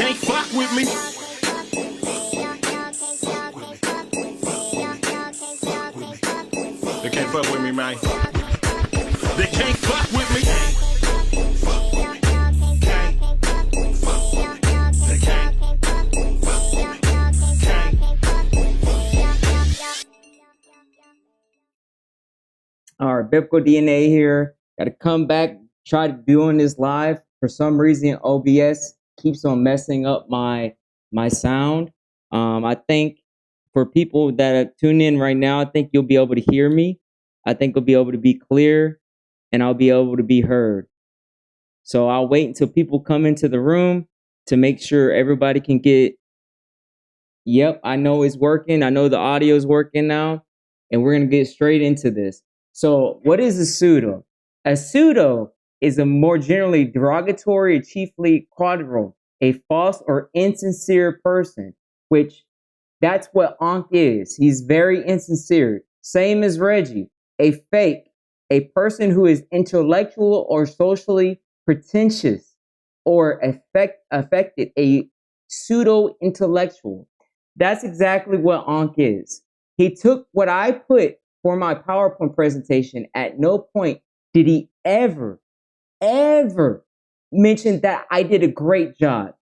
can't fuck with me. They can't fuck with me, man. They can't fuck with me. All right, Biblical DNA here. Got to come back, try doing this live. For some reason, OBS keeps on messing up my sound. I think for people that are tuning in right now, I think you'll be able to hear me. I think you'll be able to be clear, and I'll be able to be heard. So I'll wait until people come into the room to make sure everybody can get. Yep, I know it's working. I know the audio is working now, and we're gonna get straight into this. So what is a pseudo? A pseudo is a more generally derogatory or chiefly quadruple, a false or insincere person, which that's what Ankh is. He's very insincere. Same as Reggie, a fake, a person who is intellectual or socially pretentious or affected, a pseudo-intellectual. That's exactly what Ankh is. He took what I put for my PowerPoint presentation. At no point did he ever mention that I did a great job.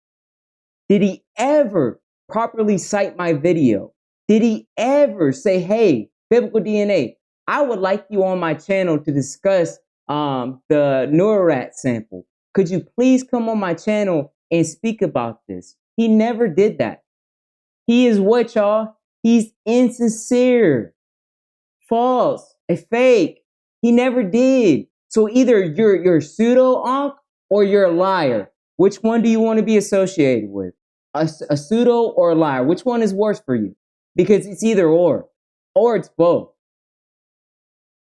Did he ever properly cite my video? Did he ever say, hey, Biblical DNA, I would like you on my channel to discuss the Neurorat sample. Could you please come on my channel and speak about this? He never did that. He is what, y'all? He's insincere. False, a fake. He never did. So either you're pseudo Ankh or you're a liar. Which one do you want to be associated with? A pseudo or a liar? Which one is worse for you? Because it's either or it's both.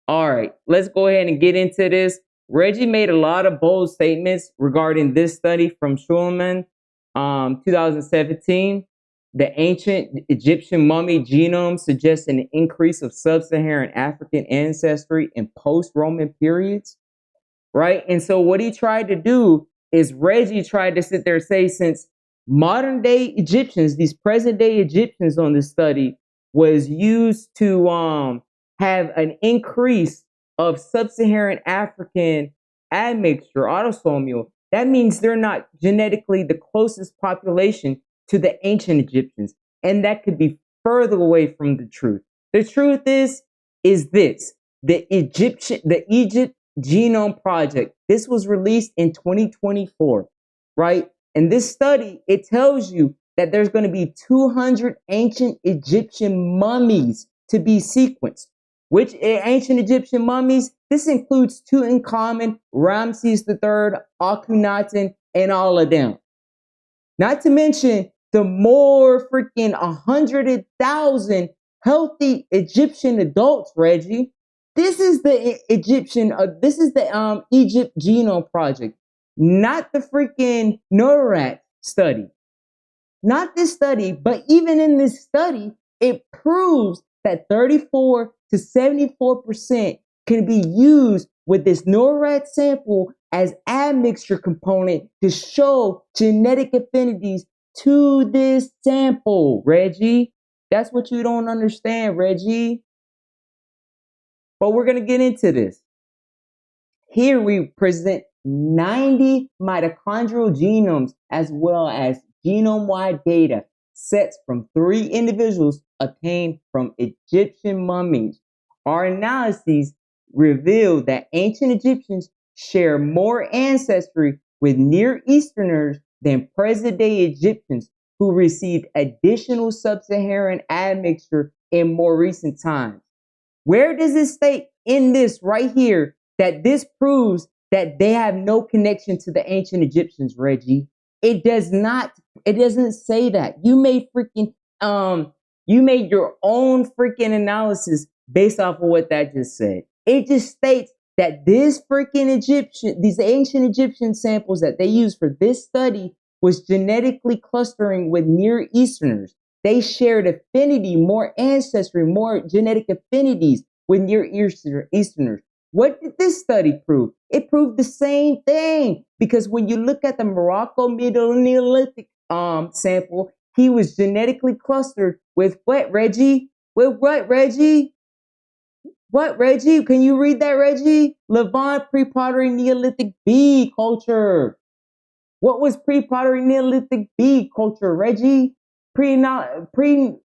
All right, let's go ahead and get into this. Reggie made a lot of bold statements regarding this study from Schuenemann, 2017. The ancient Egyptian mummy genome suggests an increase of sub-Saharan African ancestry in post-Roman periods, right? And so what he tried to do is Reggie tried to sit there and say, since modern-day Egyptians, these present-day Egyptians on this study was used to have an increase of sub-Saharan African admixture, autosomal, that means they're not genetically the closest population to the ancient Egyptians, and that could be further away from the truth. The truth is this: the Egypt Genome Project. This was released in 2024, right? And this study, it tells you that there's going to be 200 ancient Egyptian mummies to be sequenced. Which ancient Egyptian mummies? This includes Tutankhamun, Ramses III, Akhenaten, and all of them. Not to mention the more freaking 100,000 healthy Egyptian adults, Reggie. This is the Egypt Genome Project, not the freaking Neurorat study. Not this study, but even in this study, it proves that 34 to 74% can be used with this Neurorat sample as admixture component to show genetic affinities to this sample, Reggie. That's what you don't understand, Reggie. But we're going to get into this. Here we present 90 mitochondrial genomes as well as genome-wide data sets from 3 individuals obtained from Egyptian mummies. Our analyses reveal that ancient Egyptians share more ancestry with Near Easterners than present-day Egyptians who received additional sub-Saharan admixture in more recent times. Where does it state in this right here that this proves that they have no connection to the ancient Egyptians, Reggie? It does not. It doesn't say that. You made your own freaking analysis based off of what that just said. It just states that these ancient Egyptian samples that they used for this study was genetically clustering with Near Easterners. They shared affinity, more ancestry, more genetic affinities with Near Easterners. What did this study prove? It proved the same thing, because when you look at the Morocco Middle Neolithic sample, he was genetically clustered with what, Reggie? With what, Reggie? What, Reggie? Can you read that, Reggie? Levant pre-pottery Neolithic B culture. What was pre-pottery Neolithic B culture, Reggie? Neolithic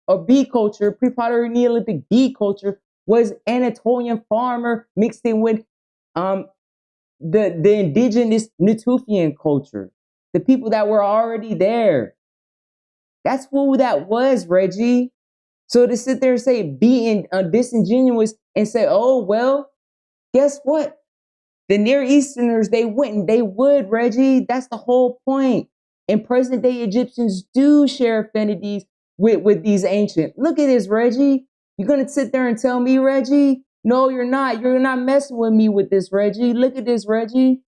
or B culture, pre-pottery Neolithic B culture was Anatolian farmer mixed in with the indigenous Natufian culture, the people that were already there. That's what that was, Reggie. So to sit there and say being disingenuous and say, oh, well, guess what? The Near Easterners, they went and they would, Reggie. That's the whole point. And present day Egyptians do share affinities with these ancient. Look at this, Reggie. You're going to sit there and tell me, Reggie? No, you're not. You're not messing with me with this, Reggie. Look at this, Reggie.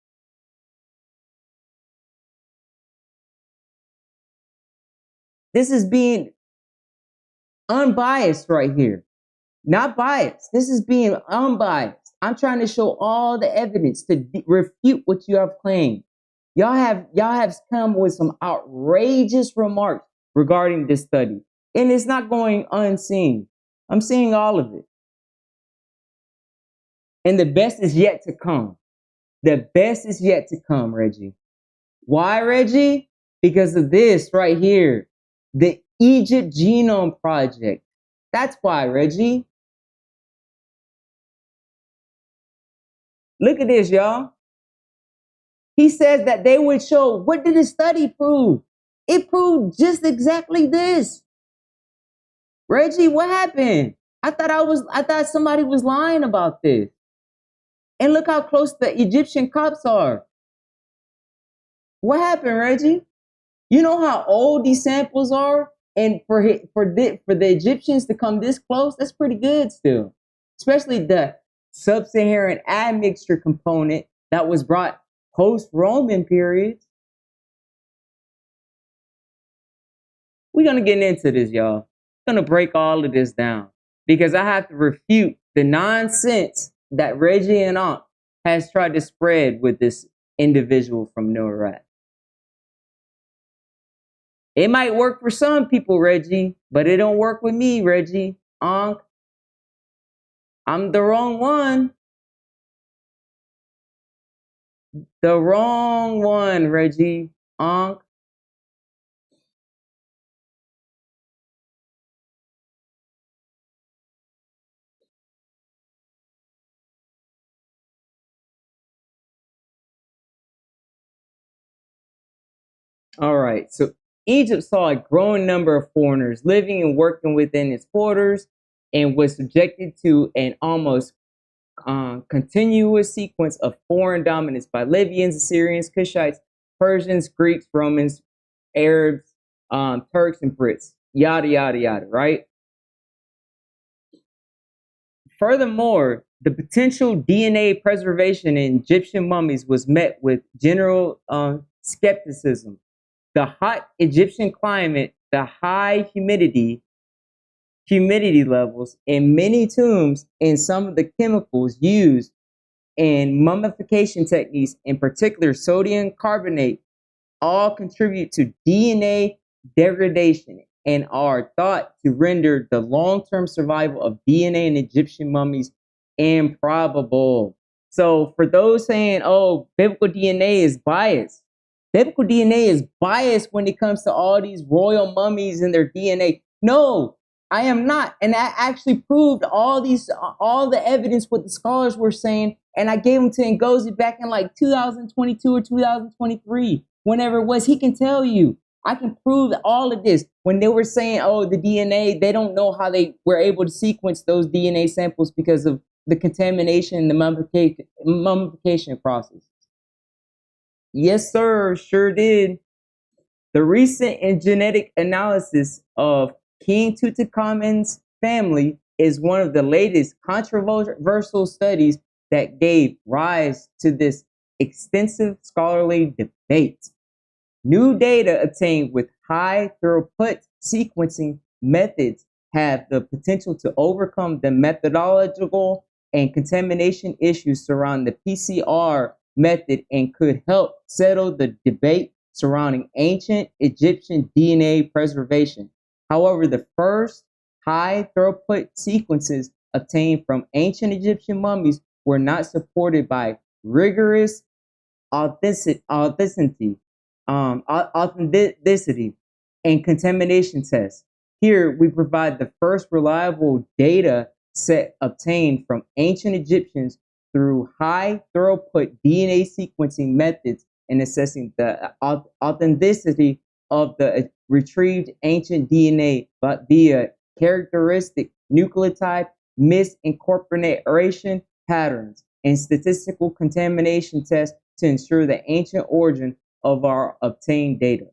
This is being unbiased right here. Not biased. This is being unbiased. I'm trying to show all the evidence to refute what you have claimed. Y'all have come with some outrageous remarks regarding this study, and it's not going unseen. I'm seeing all of it. And the best is yet to come. The best is yet to come, Reggie. Why, Reggie? Because of this right here, the Egypt Genome Project. That's why, Reggie. Look at this, y'all. He says that they would show, what did the study prove? It proved just exactly this. Reggie, what happened? I thought somebody was lying about this. And look how close the Egyptian cops are. What happened, Reggie? You know how old these samples are? And for the Egyptians to come this close, that's pretty good still. Especially the sub-Saharan admixture component that was brought post-Roman periods. We're going to get into this, y'all. I'm going to break all of this down because I have to refute the nonsense that Reggie and Ankh has tried to spread with this individual from Morez. It might work for some people, Reggie, but it don't work with me, Reggie. Ankh, I'm the wrong one. The wrong one, Reggie. Ankh. All right, so Egypt saw a growing number of foreigners living and working within its borders and was subjected to an almost continuous sequence of foreign dominance by Libyans, Assyrians, Cushites, Persians, Greeks, Romans, Arabs, Turks, and Brits, yada, yada, yada, right? Furthermore, the potential DNA preservation in Egyptian mummies was met with general skepticism. The hot Egyptian climate, the high humidity levels in many tombs, and some of the chemicals used in mummification techniques, in particular sodium carbonate, all contribute to DNA degradation and are thought to render the long-term survival of DNA in Egyptian mummies improbable. So for those saying, oh, biblical DNA is biased, biblical DNA is biased when it comes to all these royal mummies and their DNA. No, I am not. And I actually proved all the evidence what the scholars were saying. And I gave them to Ngozi back in like 2022 or 2023, whenever it was. He can tell you. I can prove all of this. When they were saying, oh, the DNA, they don't know how they were able to sequence those DNA samples because of the contamination and the mummification process. Yes, sir, sure did. The recent and genetic analysis of King Tutankhamun's family is one of the latest controversial studies that gave rise to this extensive scholarly debate. New data obtained with high throughput sequencing methods have the potential to overcome the methodological and contamination issues surrounding the PCR method and could help settle the debate surrounding ancient Egyptian DNA preservation. However, the first high throughput sequences obtained from ancient Egyptian mummies were not supported by rigorous authenticity, authenticity and contamination tests. Here, we provide the first reliable data set obtained from ancient Egyptians through high throughput DNA sequencing methods and assessing the authenticity of the retrieved ancient DNA but via characteristic nucleotide misincorporation patterns and statistical contamination tests to ensure the ancient origin of our obtained data.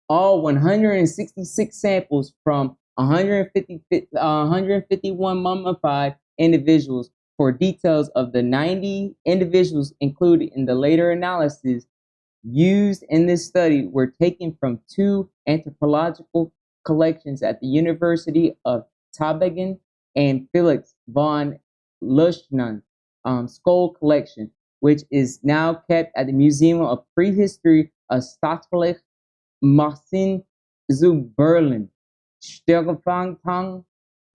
All 166 samples from 151 mummified individuals for details of the 90 individuals included in the later analysis used in this study were taken from 2 anthropological collections at the University of Tübingen and Felix von Luschnann's skull collection, which is now kept at the Museum of Prehistory of Staatsverlag Martin zu Berlin. Stefan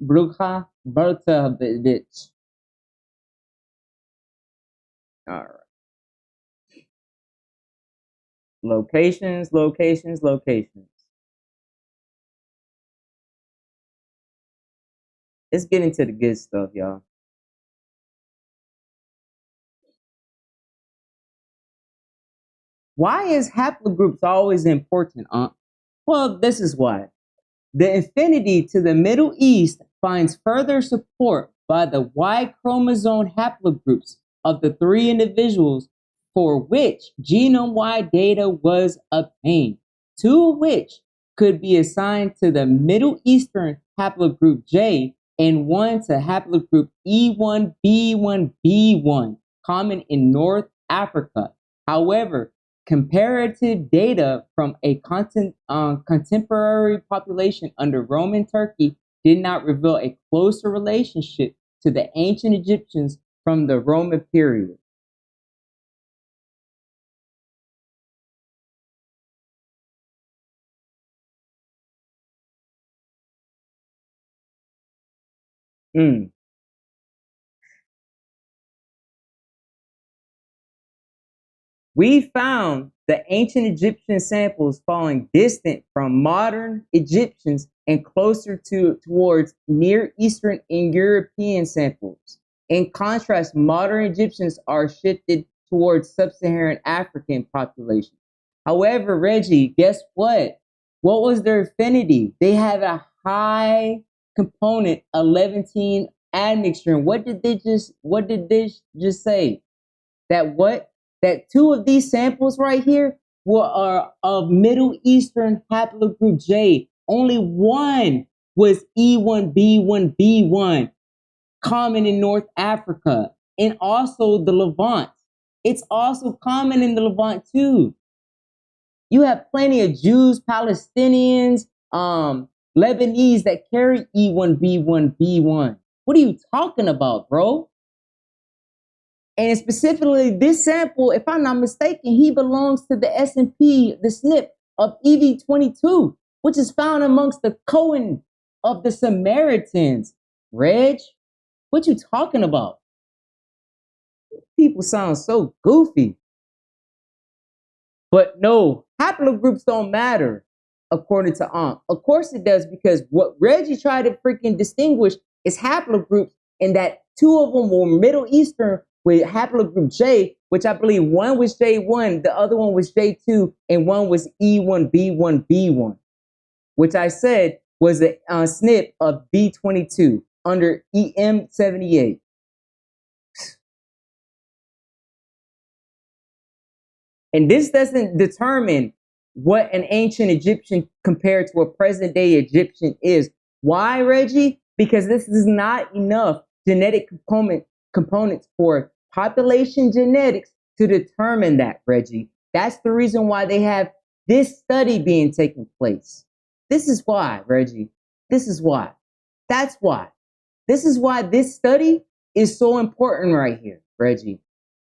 Brucha Bertavich. All right. Locations. Let's get into the good stuff, y'all. Why is haplogroups always important, Well, this is why. The affinity to the Middle East finds further support by the Y chromosome haplogroups of the 3 individuals for which genome-wide data was obtained, 2 of which could be assigned to the Middle Eastern haplogroup J and 1 to haplogroup E1B1B1, common in North Africa. However, comparative data from a contemporary population under Roman Turkey did not reveal a closer relationship to the ancient Egyptians from the Roman period. We found the ancient Egyptian samples falling distant from modern Egyptians and closer towards Near Eastern and European samples. In contrast, modern Egyptians are shifted towards sub-Saharan African population. However, Reggie, guess what? What was their affinity? They had a high component 11 admixture. And what did they just say? That 2 of these samples right here are of Middle Eastern haplogroup J. Only 1 was E1B1B1, common in North Africa, and also the Levant. It's also common in the Levant too. You have plenty of Jews, Palestinians, Lebanese that carry E1B1B1. What are you talking about, bro? And specifically, this sample, if I'm not mistaken, he belongs to the S&P, the SNP of EV22, which is found amongst the Cohen of the Samaritans. Reg, what you talking about? People sound so goofy. But no, haplogroups don't matter, according to Ankh. Of course it does, because what Reggie tried to freaking distinguish is haplogroups, and that 2 of them were Middle Eastern with haplogroup J, which I believe 1 was J1, the other one was J2, and 1 was E1B1B1, which I said was a SNP of B22 under EM78. And this doesn't determine what an ancient Egyptian compared to a present day Egyptian is. Why, Reggie? Because this is not enough genetic components for population genetics to determine that, Reggie. That's the reason why they have this study being taken place. This is why, Reggie. This is why. That's why. This is why this study is so important right here, Reggie.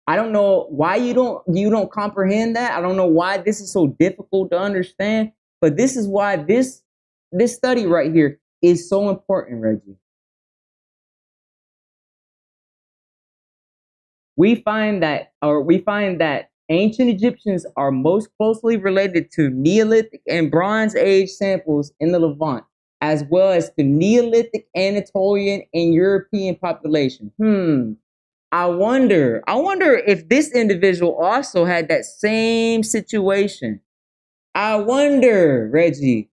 I don't know why you don't comprehend that. I don't know why this is so difficult to understand, but this is why this study right here is so important, Reggie. We find that ancient Egyptians are most closely related to Neolithic and Bronze Age samples in the Levant, as well as to Neolithic, Anatolian, and European population. I wonder if this individual also had that same situation. I wonder, Reggie.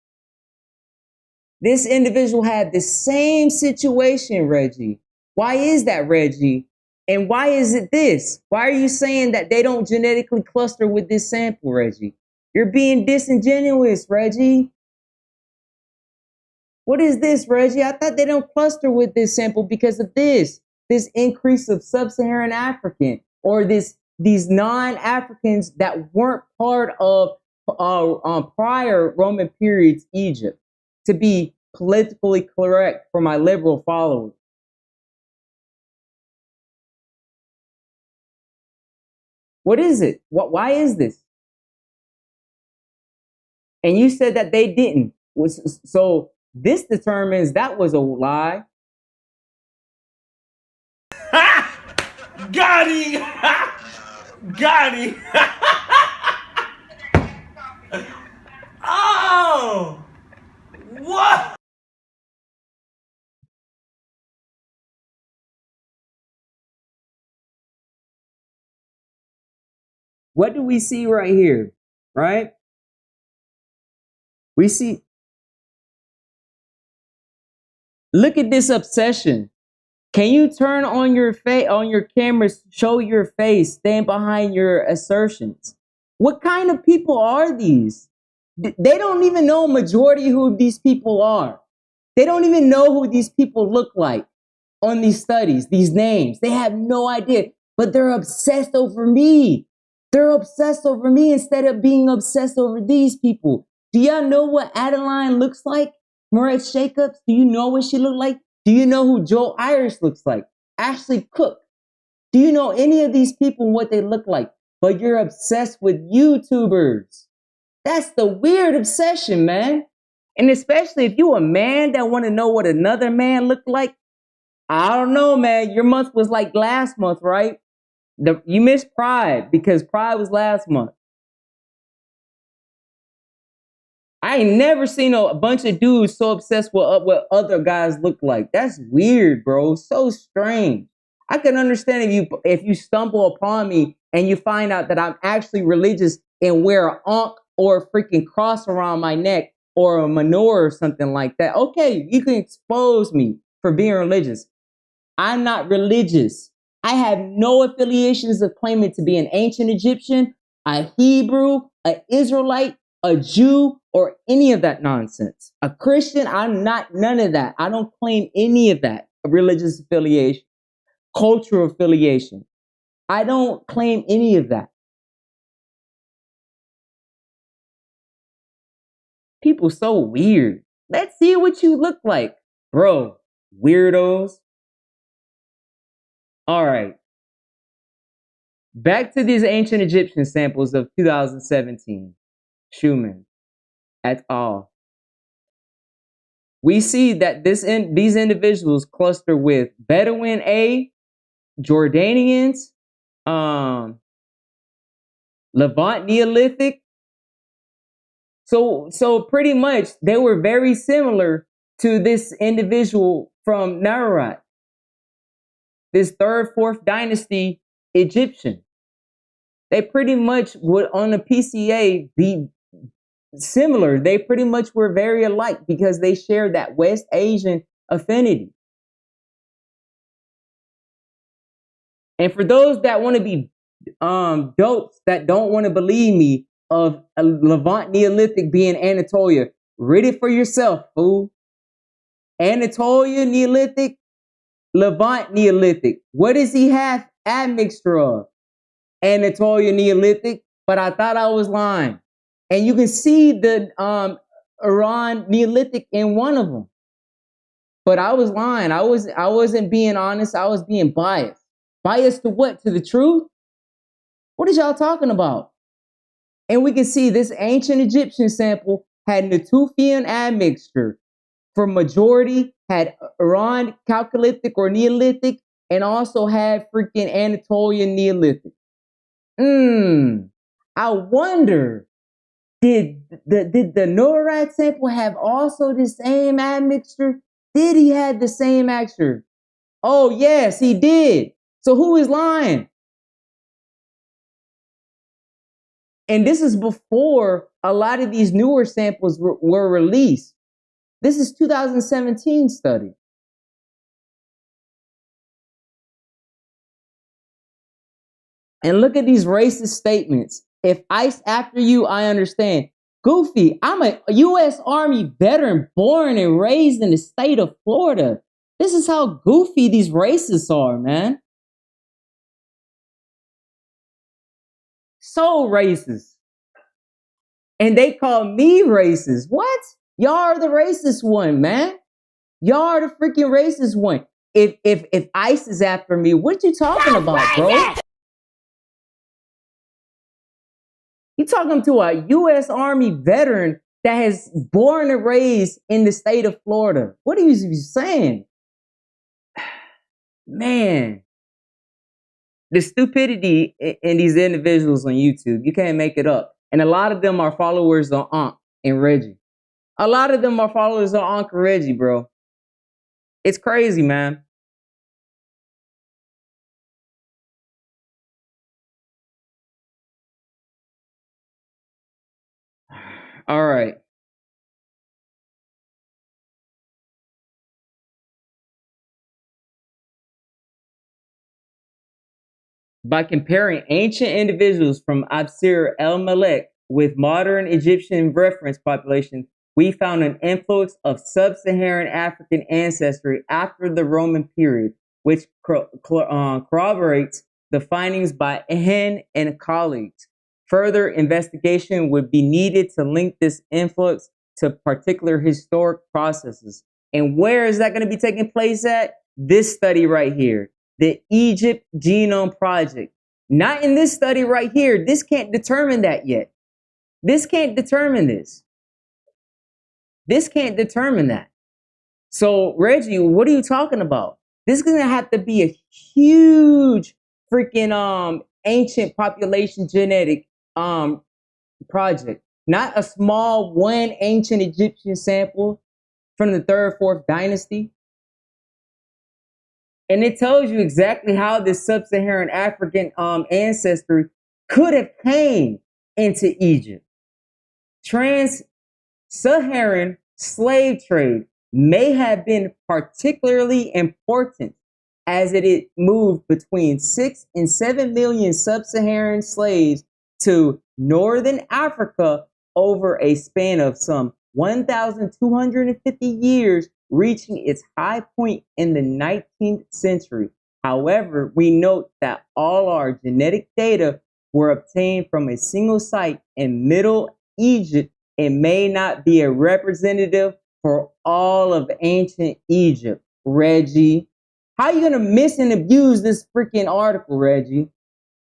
This individual had the same situation, Reggie. Why is that, Reggie? And why is it this? Why are you saying that they don't genetically cluster with this sample, Reggie? You're being disingenuous, Reggie. What is this, Reggie? I thought they don't cluster with this sample because of this increase of sub-Saharan African, or these non-Africans that weren't part of prior Roman periods Egypt, to be politically correct for my liberal followers. What is it? Why is this? And you said that they didn't. So this determines that was a lie. Got him! Got him! Oh! What? What do we see right here? Right? We see, look at this obsession. Can you turn on your face, on your cameras, show your face, stand behind your assertions? What kind of people are these? They don't even know majority who these people are. They don't even know who these people look like on these studies, these names. They have no idea, but they're obsessed over me. They're obsessed over me instead of being obsessed over these people. Do y'all know what Adeline looks like? Morez Jacobs, do you know what she looked like? Do you know who Joe Irish looks like? Ashley Cook. Do you know any of these people and what they look like? But you're obsessed with YouTubers. That's the weird obsession, man. And especially if you a man that want to know what another man looked like, I don't know, man. Your month was like last month, right? You missed Pride because Pride was last month. I ain't never seen a bunch of dudes so obsessed with what other guys look like. That's weird, bro. So strange. I can understand if you stumble upon me and you find out that I'm actually religious and wear an ankh or a freaking cross around my neck or a menorah or something like that. Okay, you can expose me for being religious. I'm not religious. I have no affiliations of claiming to be an ancient Egyptian, a Hebrew, an Israelite, a Jew, or any of that nonsense. A Christian, I'm not none of that. I don't claim any of that. A religious affiliation, cultural affiliation. I don't claim any of that. People so weird. Let's see what you look like. Bro, weirdos. All right. Back to these ancient Egyptian samples of 2017. Schuenemann et al. We see that these individuals cluster with Bedouin A, Jordanians, Levant Neolithic. So pretty much they were very similar to this individual from Narat, this 3rd, 4th dynasty Egyptian. They pretty much would on the PCA be similar. They pretty much were very alike because they shared that West Asian affinity. And for those that want to be dopes that don't want to believe me of a Levant Neolithic being Anatolia, read it for yourself, fool. Anatolia Neolithic, Levant Neolithic. What does he have admixture of? Anatolia Neolithic, but I thought I was lying. And you can see the Iran Neolithic in one of them. But I was lying. I wasn't being honest. I was being biased. Biased to what? To the truth? What is y'all talking about? And we can see this ancient Egyptian sample had Natufian admixture. For majority, had Iran Chalcolithic or Neolithic, and also had freaking Anatolian Neolithic. I wonder, did the NORAD sample have also the same admixture? Did he have the same admixture? Oh, yes, he did. So who is lying? And this is before a lot of these newer samples were released. This is 2017 study. And look at these racist statements. If ICE after you, I understand. Goofy, I'm a U.S. Army veteran born and raised in the state of Florida. This is how goofy these racists are, man. So racist. And they call me racist. What? Y'all are the racist one, man. Y'all are the freaking racist one. If ICE is after me, what you talking about, bro? You talking to a U.S. Army veteran that has born and raised in the state of Florida. What are you saying? Man, the stupidity in these individuals on YouTube, you can't make it up. And a lot of them are followers of Ankh and Reggie. A lot of them are followers of Ankh and Reggie, bro. It's crazy, man. All right. By comparing ancient individuals from Absir el-Malek with modern Egyptian reference populations, we found an influx of sub-Saharan African ancestry after the Roman period, which corroborates the findings by Hen and colleagues. Further investigation would be needed to link this influx to particular historic processes. And where is that going to be taking place at? This study right here, the Egypt Genome Project. Not in this study right here. This can't determine that yet. This can't determine this. This can't determine that. So, Reggie, what are you talking about? This is going to have to be a huge freaking ancient population genetic project. Not a small one ancient Egyptian sample from the 3rd, 4th dynasty. And it tells you exactly how this sub-Saharan African ancestry could have came into Egypt. Trans-Saharan slave trade may have been particularly important as it moved between 6 and 7 million sub-Saharan slaves to northern Africa over a span of some 1,250 years, reaching its high point in the 19th century. However, we note that all our genetic data were obtained from a single site in Middle Egypt and may not be a representative for all of ancient Egypt. Reggie, how are you going to miss and abuse this freaking article, Reggie?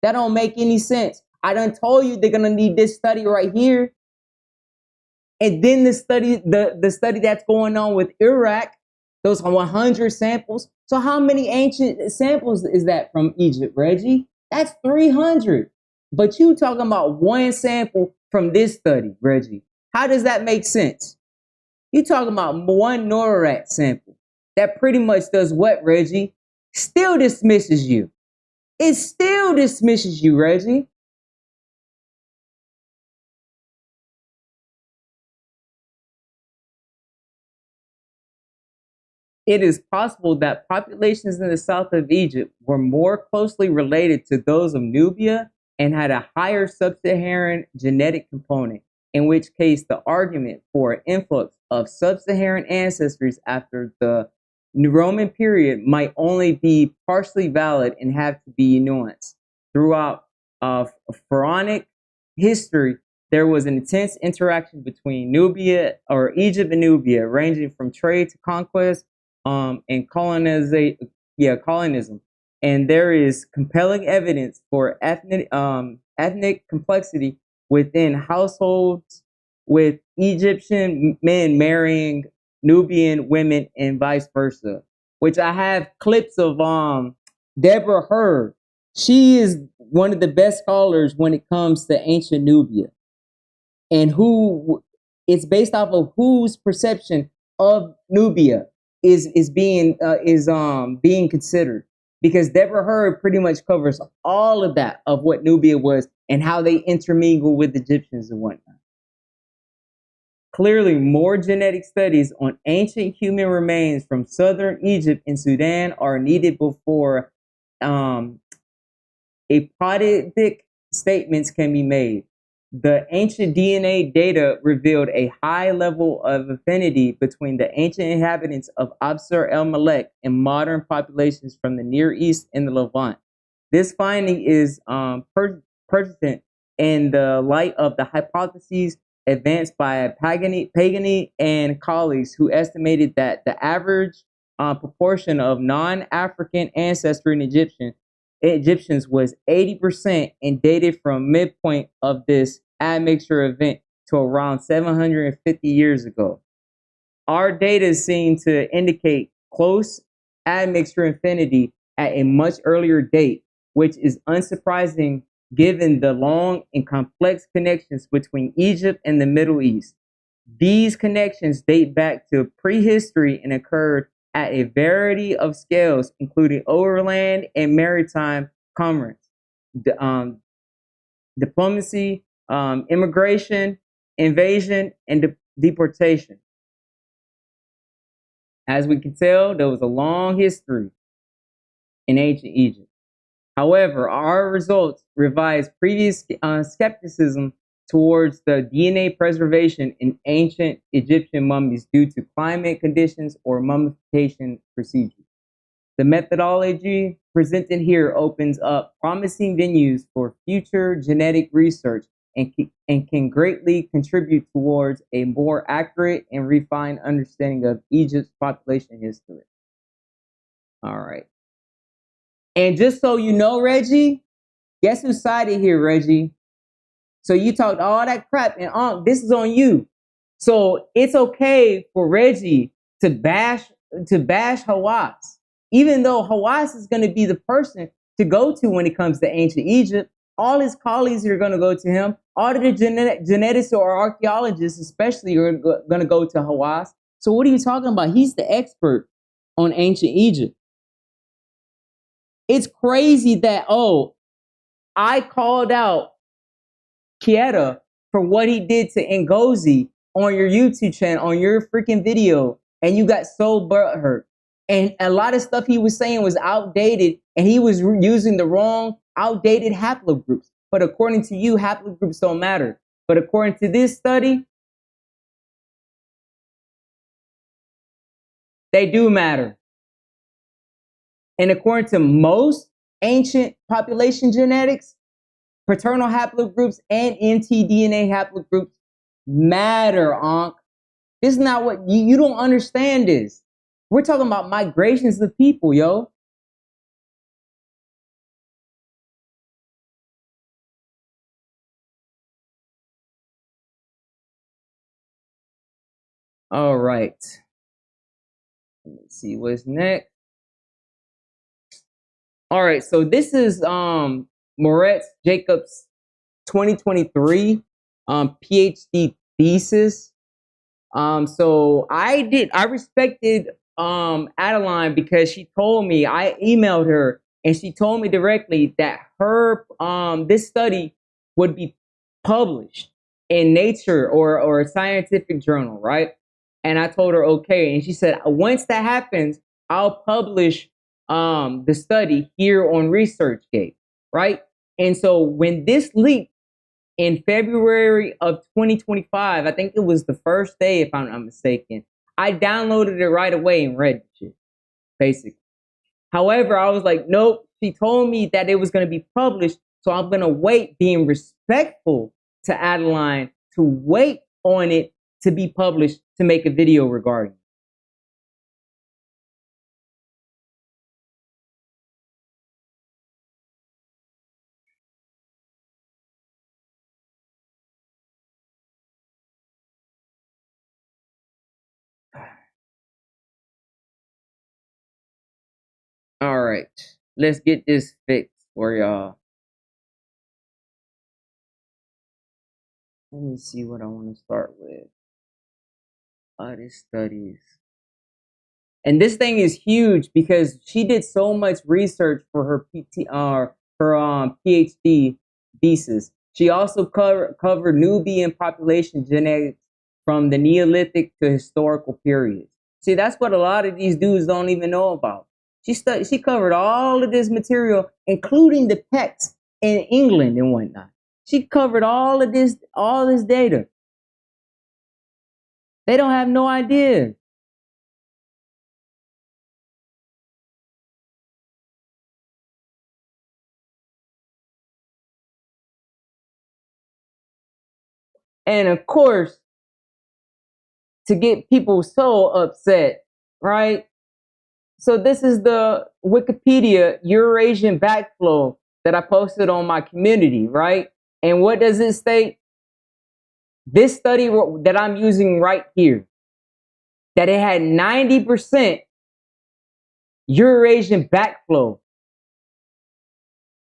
That don't make any sense. I done told you they're going to need this study right here. And then the study that's going on with Iraq, those 100 samples. So how many ancient samples is that from Egypt, Reggie? That's 300. But you talking about one sample from this study, Reggie. How does that make sense? You talking about one NORAD sample. That pretty much does what, Reggie? Still dismisses you. It still dismisses you, Reggie. It is possible that populations in the south of Egypt were more closely related to those of Nubia and had a higher sub-Saharan genetic component, in which case the argument for an influx of sub-Saharan ancestries after the Roman period might only be partially valid and have to be nuanced. Throughout pharaonic history, there was an intense interaction between Nubia or Egypt and Nubia, ranging from trade to conquest. and colonism. And there is compelling evidence for ethnic complexity within households, with Egyptian men marrying Nubian women and vice versa. Which I have clips of Deborah Hurd. She is one of the best scholars when it comes to ancient Nubia, and who it's based off of whose perception of Nubia is being considered, because Deborah Hurd pretty much covers all of that of what Nubia was and how they intermingle with Egyptians and whatnot. Clearly, more genetic studies on ancient human remains from southern Egypt and Sudan are needed before apodictic statements can be made. The ancient DNA data revealed a high level of affinity between the ancient inhabitants of Absar el-Malek and modern populations from the Near East and the Levant. This finding is pertinent in the light of the hypotheses advanced by Pagani and colleagues, who estimated that the average proportion of non-African ancestry in Egyptians was 80%, and dated from midpoint of this admixture event to around 750 years ago. Our data seem to indicate close admixture affinity at a much earlier date, which is unsurprising given the long and complex connections between Egypt and the Middle East. These connections date back to prehistory and occurred at a variety of scales, including overland and maritime commerce, diplomacy, immigration, invasion, and deportation. As we can tell, there was a long history in ancient Egypt. However, our results revise previous skepticism towards the DNA preservation in ancient Egyptian mummies due to climate conditions or mummification procedures. The methodology presented here opens up promising venues for future genetic research and can greatly contribute towards a more accurate and refined understanding of Egypt's population history. All right. And just so you know, Reggie, guess who sided here, Reggie? So you talked all that crap, and this is on you. So it's okay for Reggie to bash Hawass, even though Hawass is going to be the person to go to when it comes to ancient Egypt. All his colleagues are going to go to him. All of the geneticists or archaeologists, especially, are going to go to Hawass. So what are you talking about? He's the expert on ancient Egypt. It's crazy that, I called out Kieta for what he did to Ngozi on your YouTube channel, on your freaking video, and you got so butthurt. And a lot of stuff he was saying was outdated, and he was using the wrong, outdated haplogroups. But according to you, haplogroups don't matter. But according to this study, they do matter. And according to most ancient population genetics, paternal haplogroups and mtDNA haplogroups matter, Ankh. This is not what you don't understand this. We're talking about migrations of people, yo. All right. Let's see what's next. All right, so this is Morez Jacobs' 2023 PhD thesis. So I respected Adeline because she told me, I emailed her and she told me directly that her this study would be published in Nature or a scientific journal, right? And I told her okay, and she said once that happens, I'll publish the study here on ResearchGate, right? And so when this leaked in February of 2025, I think it was the first day, if I'm not mistaken, I downloaded it right away and read the shit, basically. However, I was like, nope, she told me that it was going to be published, so I'm going to wait, being respectful to Adeline, to wait on it to be published to make a video regarding it. All right, let's get this fixed for y'all. Let me see what I want to start with. Other studies. And this thing is huge because she did so much research for her PhD thesis. She also covered Nubian population genetics from the Neolithic to historical periods. See, that's what a lot of these dudes don't even know about. She covered all of this material, including the pets in England and whatnot. She covered all this data. They don't have no idea. And of course, to get people so upset, right? So this is the Wikipedia Eurasian backflow that I posted on my community, right? And what does it state? This study that I'm using right here, that it had 90% Eurasian backflow.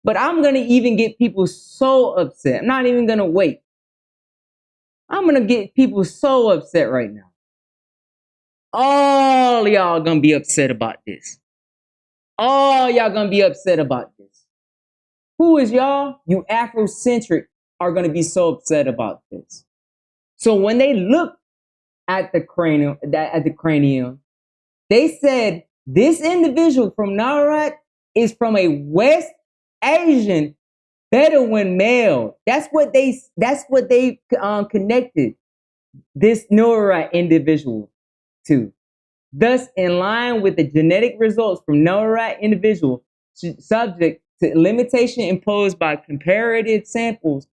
But I'm going to even get people so upset. I'm not even going to wait. I'm going to get people so upset right now. All y'all going to be upset about this. All y'all going to be upset about this. Who is y'all? You Afrocentric are going to be so upset about this. So when they look at the cranium, they said this individual from Narat is from a West Asian Bedouin male. That's what they connected this Narat individual to. Thus, in line with the genetic results from Narat individual, subject to limitation imposed by comparative samples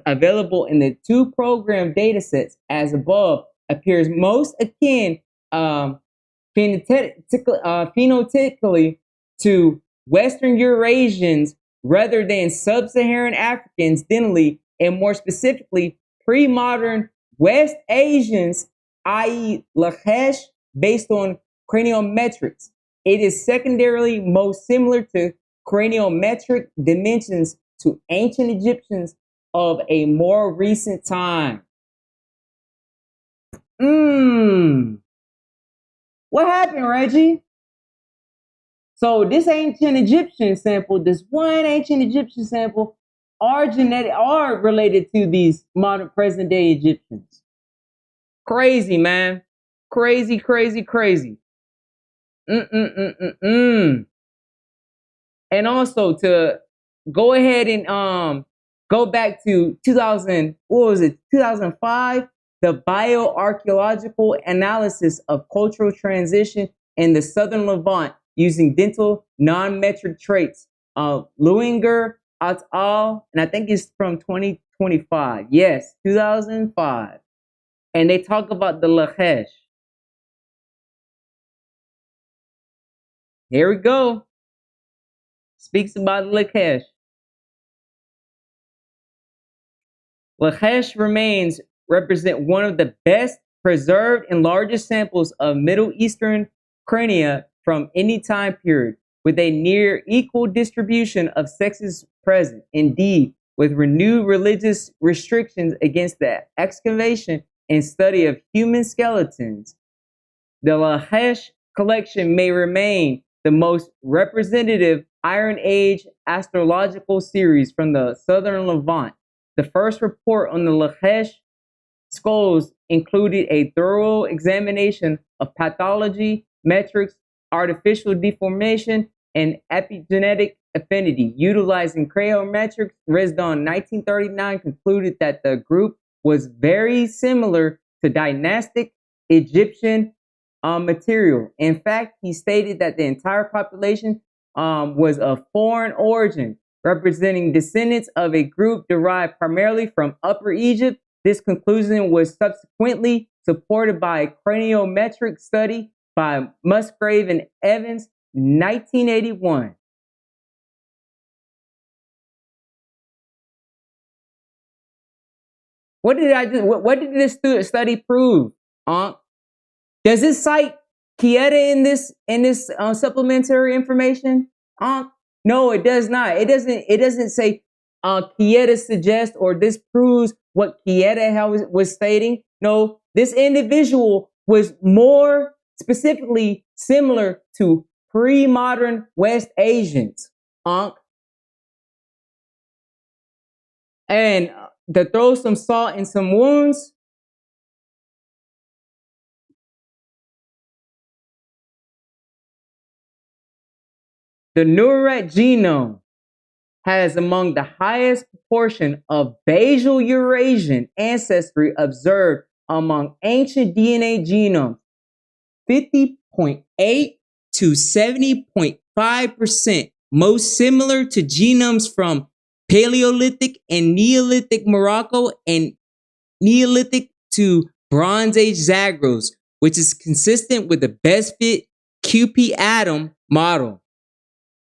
available in the two program datasets as above, appears most akin phenotypically to Western Eurasians rather than Sub-Saharan Africans dentally, and more specifically, pre-modern West Asians, i.e. Lakesh, based on craniometrics. It is secondarily most similar to craniometric dimensions to ancient Egyptians of a more recent time. What happened, Reggie? So this ancient Egyptian sample, this one ancient Egyptian sample, are related to these modern present day Egyptians. Crazy, man. Crazy, crazy, crazy. And also to go ahead and go back to 2005, the bioarchaeological analysis of cultural transition in the Southern Levant using dental non-metric traits of Luinger et al. And I think it's from 2025. Yes, 2005. And they talk about the Lakesh. Here we go. Speaks about Lakesh. Lakesh remains represent one of the best preserved and largest samples of Middle Eastern crania from any time period, with a near equal distribution of sexes present. Indeed, with renewed religious restrictions against the excavation and study of human skeletons, the Lakesh collection may remain the most representative Iron Age astrological series from the Southern Levant. The first report on the Lakesh skulls included a thorough examination of pathology, metrics, artificial deformation, and epigenetic affinity. Utilizing craniometrics, Resdon 1939 concluded that the group was very similar to dynastic Egyptian material. In fact, he stated that the entire population was of foreign origin, representing descendants of a group derived primarily from Upper Egypt. This conclusion was subsequently supported by a craniometric study by Musgrave and Evans, 1981. What did this study prove? Does it cite Kieta in this supplementary information? No, it does not. It doesn't say Kieta suggests or disproves what Kieta was stating. No, this individual was more specifically similar to pre-modern West Asians. And to throw some salt in some wounds, the Nurat genome has among the highest proportion of basal Eurasian ancestry observed among ancient DNA genomes, 50.8 to 70.5%, most similar to genomes from Paleolithic and Neolithic Morocco and Neolithic to Bronze Age Zagros, which is consistent with the best fit QP Atom model.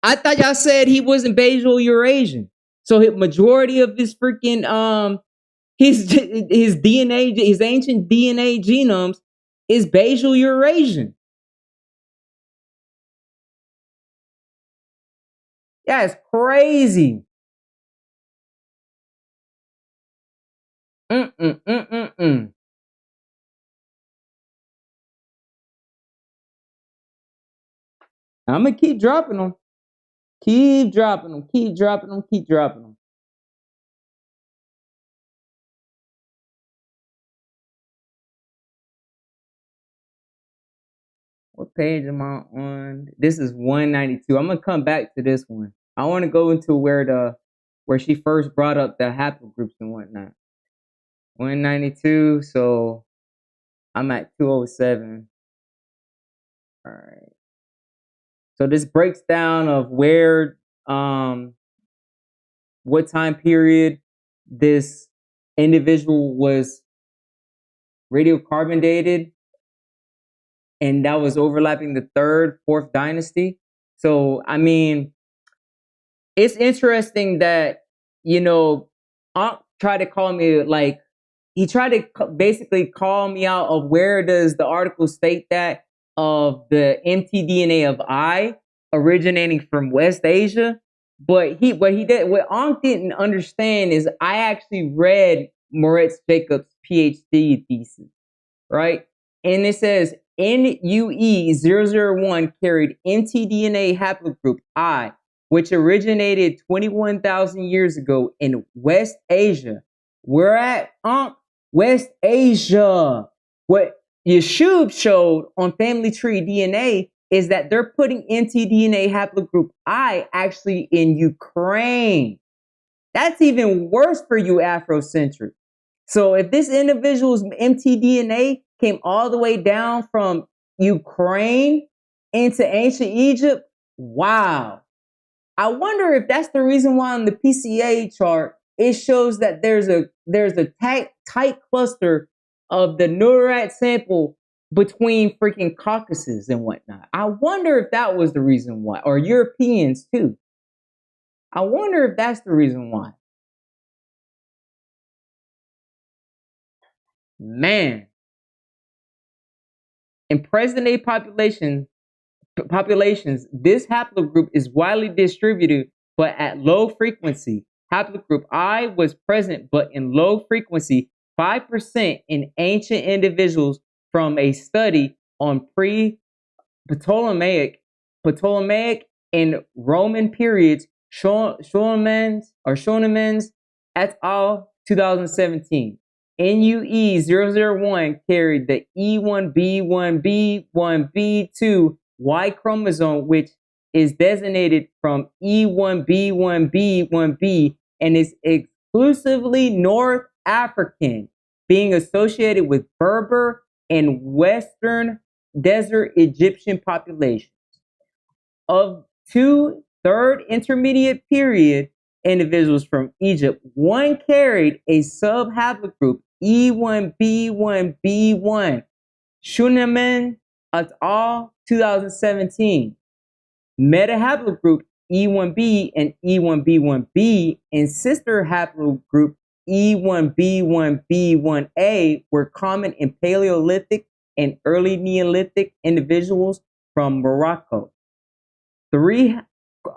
I thought y'all said he wasn't basal Eurasian. So the majority of his freaking his DNA, his ancient DNA genomes is basal Eurasian. That's crazy. I'm gonna keep dropping them. Keep dropping them. Keep dropping them. Keep dropping them. What page am I on? This is 192. I'm gonna come back to this one. I want to go into where she first brought up the haplogroups and whatnot. 192. So I'm at 207. All right. So this breaks down of where what time period this individual was radiocarbon dated, and that was overlapping the third, fourth dynasty. So I mean, it's interesting that, you know, Unc tried to call me, like, he tried to basically call me out of where does the article state that of the mtDNA of I originating from West Asia. But what Ankh didn't understand is I actually read Moritz Jacobs' PhD thesis, right? And it says NUE001 carried mtDNA haplogroup I, which originated 21,000 years ago in West Asia. We're at West Asia. What Yeshub showed on Family Tree DNA is that they're putting mtDNA haplogroup I actually in Ukraine. That's even worse for you Afrocentrics. So if this individual's mtDNA came all the way down from Ukraine into ancient Egypt, wow. I wonder if that's the reason why on the PCA chart it shows that there's a tight cluster of the Nurat sample between freaking Caucasus and whatnot. I wonder if that was the reason why, or Europeans too. I wonder if that's the reason why. Man, in present-day populations, this haplogroup is widely distributed, but at low frequency. Haplogroup I was present, but in low frequency, 5% in ancient individuals from a study on pre-Ptolemaic and Roman periods, Schuenemann et al. 2017. NUE001 carried the E1B1B1B2 Y chromosome, which is designated from E1B1B1B and is exclusively North African, being associated with Berber and Western Desert Egyptian populations. Of two third intermediate period individuals from Egypt, one carried a subhaplogroup E1B1B1, Schuenemann et al. 2017. Metahaplogroup E1B and E1B1B and sister haplogroup E1B1B1A were common in Paleolithic and early Neolithic individuals from Morocco. 3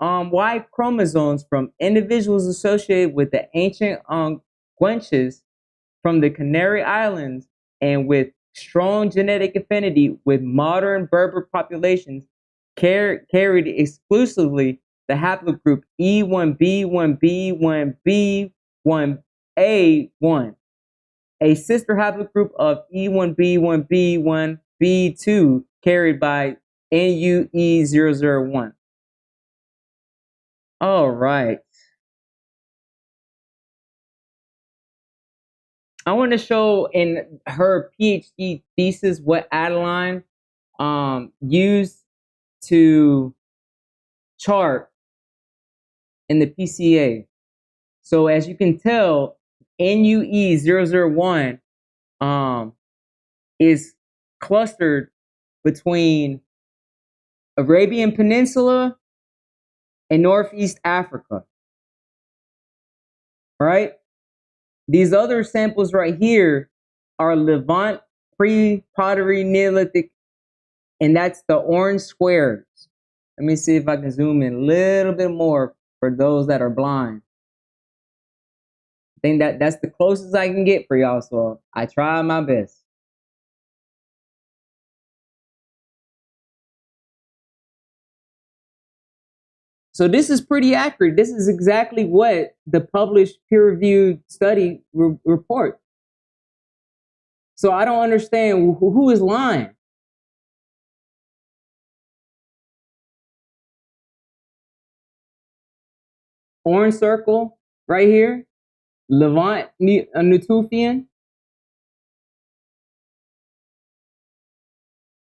Y chromosomes from individuals associated with the ancient Guanches from the Canary Islands and with strong genetic affinity with modern Berber populations carried exclusively the haplogroup E1B1B1B1A1, a sister haplogroup of E1B1B1B2 carried by NUE001. All right. I want to show in her PhD thesis what Adeline used to chart in the PCA. So as you can tell, NUE001 is clustered between Arabian Peninsula and Northeast Africa, right? These other samples right here are Levant, pre-pottery, Neolithic, and that's the orange squares. Let me see if I can zoom in a little bit more for those that are blind. I think that's the closest I can get for y'all, so I try my best. So this is pretty accurate. This is exactly what the published peer-reviewed study report. So I don't understand who is lying. Orange circle right here, Levant, Natufian.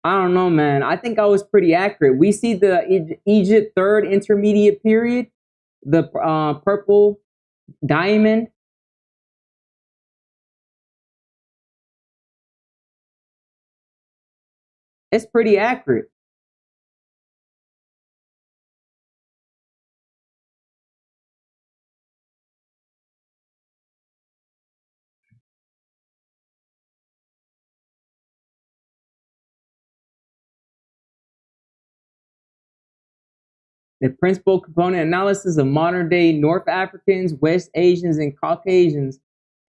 I don't know, man. I think I was pretty accurate. We see the Egypt third intermediate period, the purple diamond. It's pretty accurate. The principal component analysis of modern day North Africans, West Asians, and Caucasians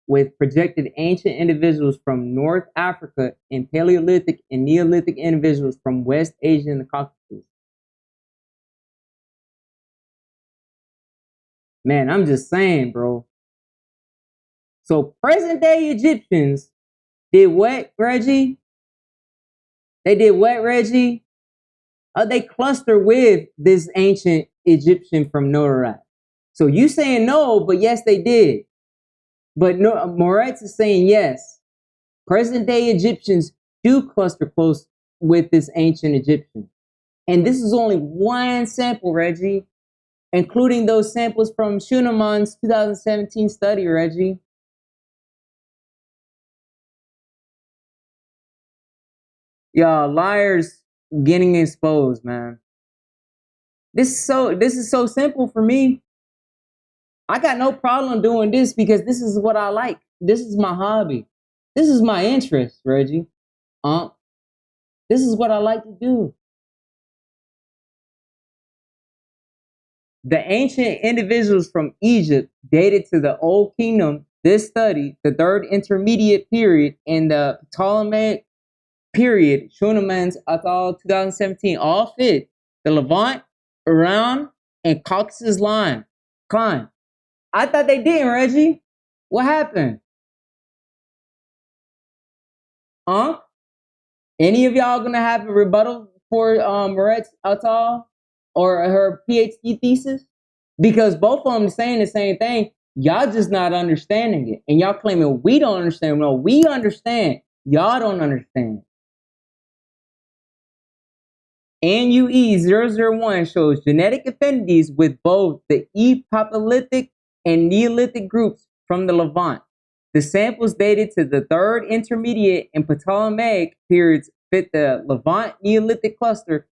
with projected ancient individuals from North Africa and Paleolithic and Neolithic individuals from West Asia and the Caucasus. Man, I'm just saying, bro. So present day Egyptians did what, Reggie? They did what, Reggie? They cluster with this ancient Egyptian from Notarat. So you saying no, but yes, they did. But no, Morez is saying yes. Present day Egyptians do cluster close with this ancient Egyptian. And this is only one sample, Reggie, including those samples from Schuenemann's 2017 study, Reggie. Y'all liars getting exposed, man. This is so simple for me. I got no problem doing this because this is what I like. This is my hobby. This is my interest, Reggie. This is what I like to do. The ancient individuals from Egypt dated to the Old Kingdom. This study, the third intermediate period in the Ptolemaic period, Schuenemann's et al. 2017, all fit the Levant, Iran, and Caucasus line. Climb. I thought they didn't, Reggie. What happened? Any of y'all gonna have a rebuttal for Morez et al. Or her PhD thesis? Because both of them saying the same thing. Y'all just not understanding it. And y'all claiming we don't understand. No, we understand. Y'all don't understand. NUE001 shows genetic affinities with both the E-Papalithic and Neolithic groups from the Levant. The samples dated to the third intermediate and Ptolemaic periods fit the Levant Neolithic cluster,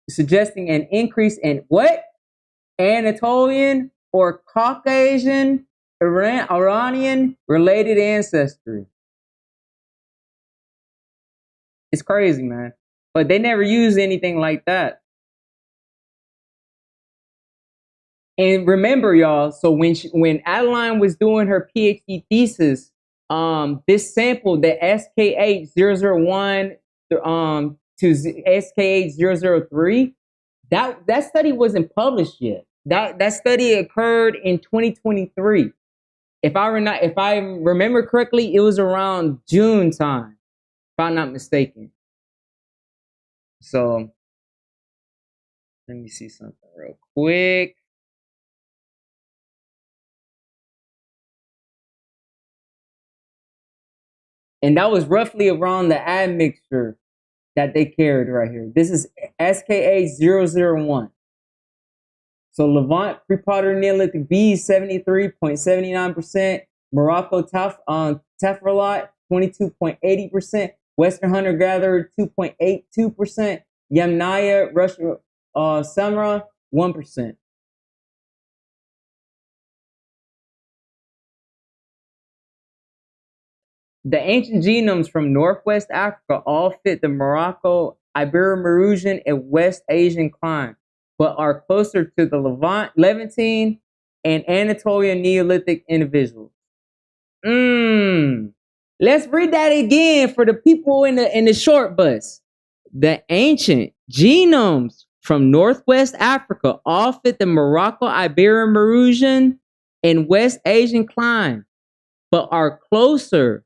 suggesting an increase in what? Anatolian or Caucasian Iranian related ancestry. It's crazy, man. But they never used anything like that. And remember, y'all, so when Adeline was doing her PhD thesis, this sample, the SK8001 to SK8003, that study wasn't published yet. That study occurred in 2023. If I remember correctly, it was around June time, if I'm not mistaken. So let me see something real quick. And that was roughly around the admixture that they carried right here. This is SKA001. So Levant pre-Potter Neolithic B 73.79%, Morocco Tafralot 22.80%, Western Hunter Gatherer 2.82%, Yamnaya Russia Samra 1%. The ancient genomes from Northwest Africa all fit the Morocco, Ibero-Mauritian, and West Asian climate, but are closer to the Levantine and Anatolian Neolithic individuals. Let's read that again for the people in the short bus. The ancient genomes from Northwest Africa all fit the Morocco, Ibero-Mauritian, and West Asian climate, but are closer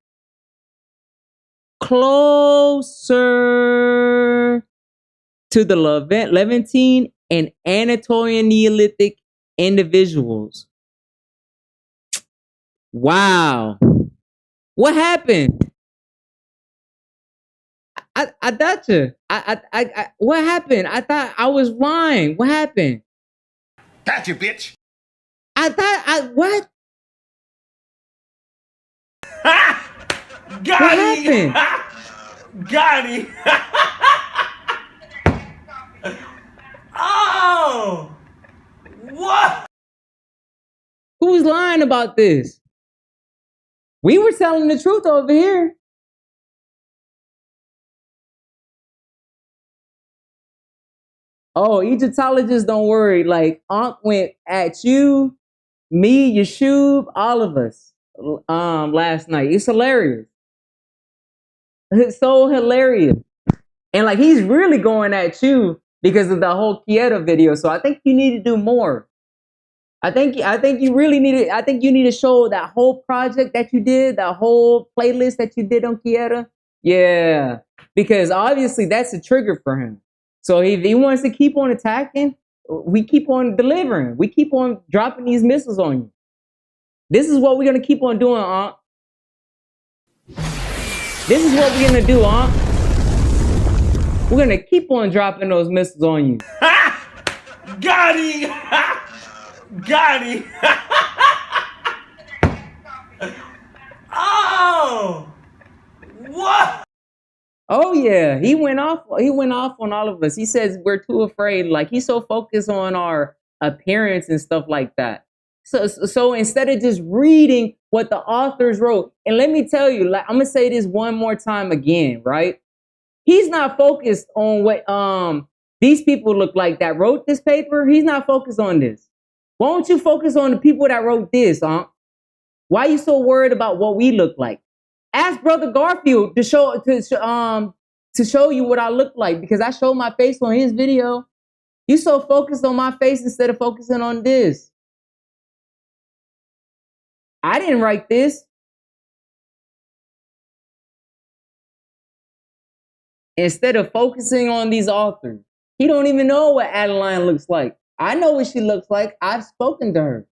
to the Levantine and Anatolian Neolithic individuals. Wow. What happened? I thought you. What happened? I thought I was lying. What happened? Got you, bitch. What? Got What him. happened? Got him. Oh, what? Who's lying about this? We were telling the truth over here. Oh, Egyptologists, don't worry. Like, Unc went at you, me, Yeshub, all of us last night. It's hilarious. It's so hilarious. And like, he's really going at you because of the whole Kieto video. So I think you need to do more. I think you really need to, I think you need to show that whole project that you did, that whole playlist that you did on Kieto. Yeah, because obviously that's a trigger for him. So if he wants to keep on attacking, we keep on delivering. We keep on dropping these missiles on you. This is what we're going to keep on doing, Aunt. This is what we're going to do, Aunt. We're going to keep on dropping those missiles on you. Got him. Got him. Oh, what? Oh yeah, he went off on all of us. He says we're too afraid. Like, he's so focused on our appearance and stuff like that. So instead of just reading what the authors wrote, and let me tell you, like, I'm gonna say this one more time again, right? He's not focused on what these people look like that wrote this paper. He's not focused on this. Why don't you focus on the people that wrote this, Why are you so worried about what we look like? Ask Brother Garfield to show you what I look like, because I showed my face on his video. You so focused on my face instead of focusing on this. I didn't write this. Instead of focusing on these authors, he don't even know what Adeline looks like. I know what she looks like. I've spoken to her,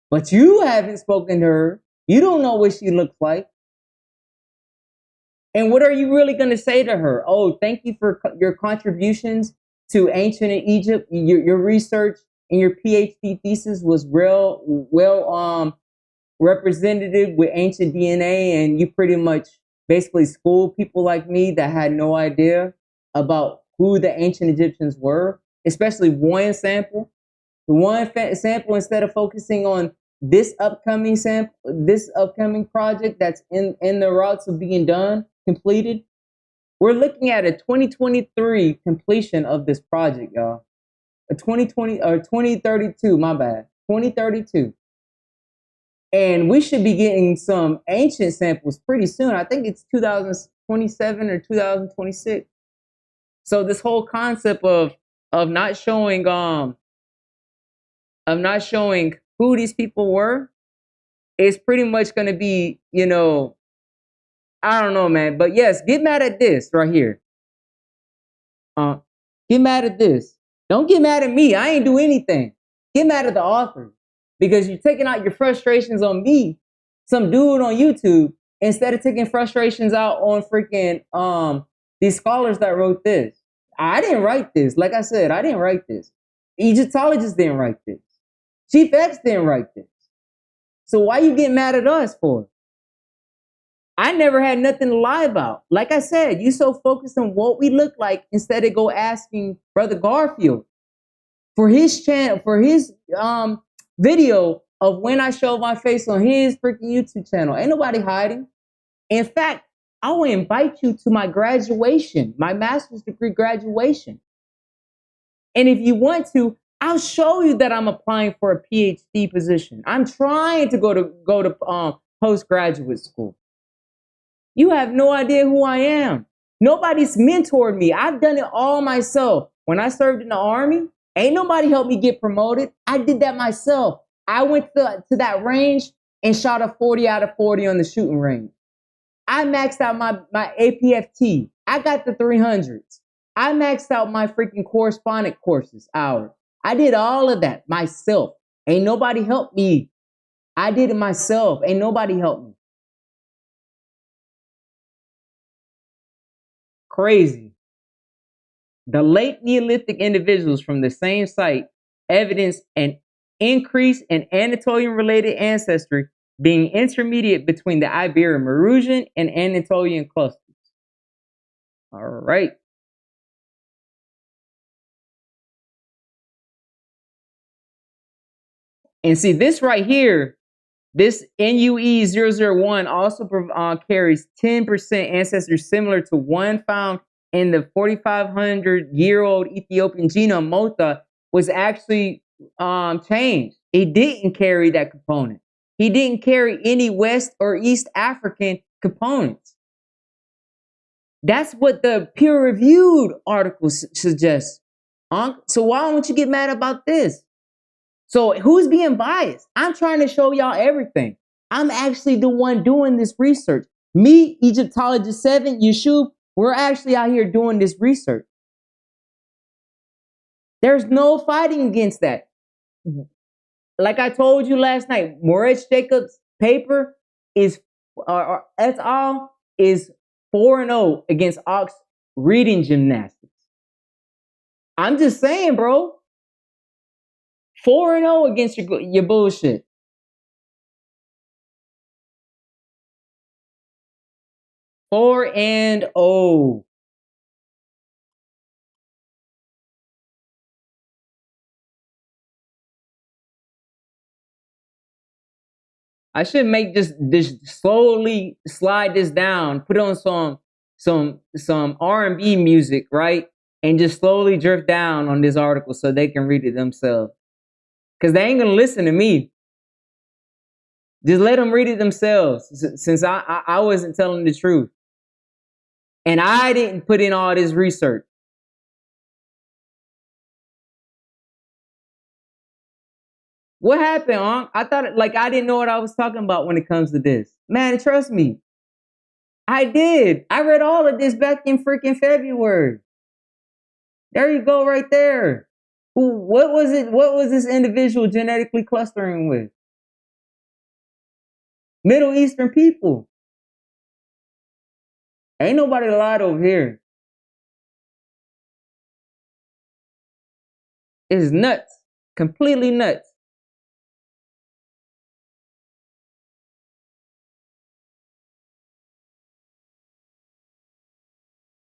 but you haven't spoken to her. You don't know what she looks like. And what are you really going to say to her? Oh, thank you for your contributions to ancient Egypt. Your research and your PhD thesis was well representative with ancient DNA, and you pretty much basically schooled people like me that had no idea about who the ancient Egyptians were, especially one sample. The one sample, instead of focusing on this upcoming project that's in the routes of being done, completed. We're looking at a 2023 completion of this project, y'all. A 2020 or 2032, my bad. 2032. And we should be getting some ancient samples pretty soon. I think it's 2027 or 2026. So this whole concept of not showing who these people were is pretty much going to be, you know, I don't know, man. But yes, get mad at this right here. Get mad at this. Don't get mad at me. I ain't do anything. Get mad at the author because you're taking out your frustrations on me, some dude on YouTube, instead of taking frustrations out on freaking these scholars that wrote this. I didn't write this. Like I said, I didn't write this. Egyptologists didn't write this. Chief X didn't write this. So why you getting mad at us for? I never had nothing to lie about. Like I said, you so focused on what we look like instead of go asking Brother Garfield for his channel, for his video of when I show my face on his freaking YouTube channel. Ain't nobody hiding. In fact, I will invite you to my graduation, my master's degree graduation. And if you want to, I'll show you that I'm applying for a PhD position. I'm trying to go to postgraduate school. You have no idea who I am. Nobody's mentored me. I've done it all myself. When I served in the Army, ain't nobody helped me get promoted. I did that myself. I went to that range and shot a 40 out of 40 on the shooting range. I maxed out my APFT. I got the 300s. I maxed out my freaking correspondent courses hours. I did all of that myself. Ain't nobody helped me. I did it myself. Ain't nobody helped me. Crazy. The late Neolithic individuals from the same site evidence an increase in Anatolian-related ancestry being intermediate between the Ibero-Mauritian and Anatolian clusters. All right. And see this right here, this NUE001 also carries 10% ancestry similar to one found in the 4,500-year-old Ethiopian genome. Motha was actually changed. It didn't carry that component. He didn't carry any West or East African components. That's what the peer-reviewed articles suggest. So why don't you get mad about this? So who's being biased? I'm trying to show y'all everything. I'm actually the one doing this research. Me, Egyptologist 7, Yeshub, we're actually out here doing this research. There's no fighting against that. Like I told you last night, Morez Jacobs' paper is, et al. Is 4-0 against Ox reading gymnastics. I'm just saying, bro. 4-0 against your bullshit. Four and oh. I should make this slowly slide this down, put on some R&B music, right? And just slowly drift down on this article so they can read it themselves. Because they ain't gonna listen to me. Just let them read it themselves, since I wasn't telling the truth. And I didn't put in all this research. What happened, Unc? I thought like I didn't know what I was talking about when it comes to this. Man, trust me. I did. I read all of this back in freaking February. There you go right there. What was it? What was this individual genetically clustering with? Middle Eastern people. Ain't nobody lied over here. It's nuts. Completely nuts.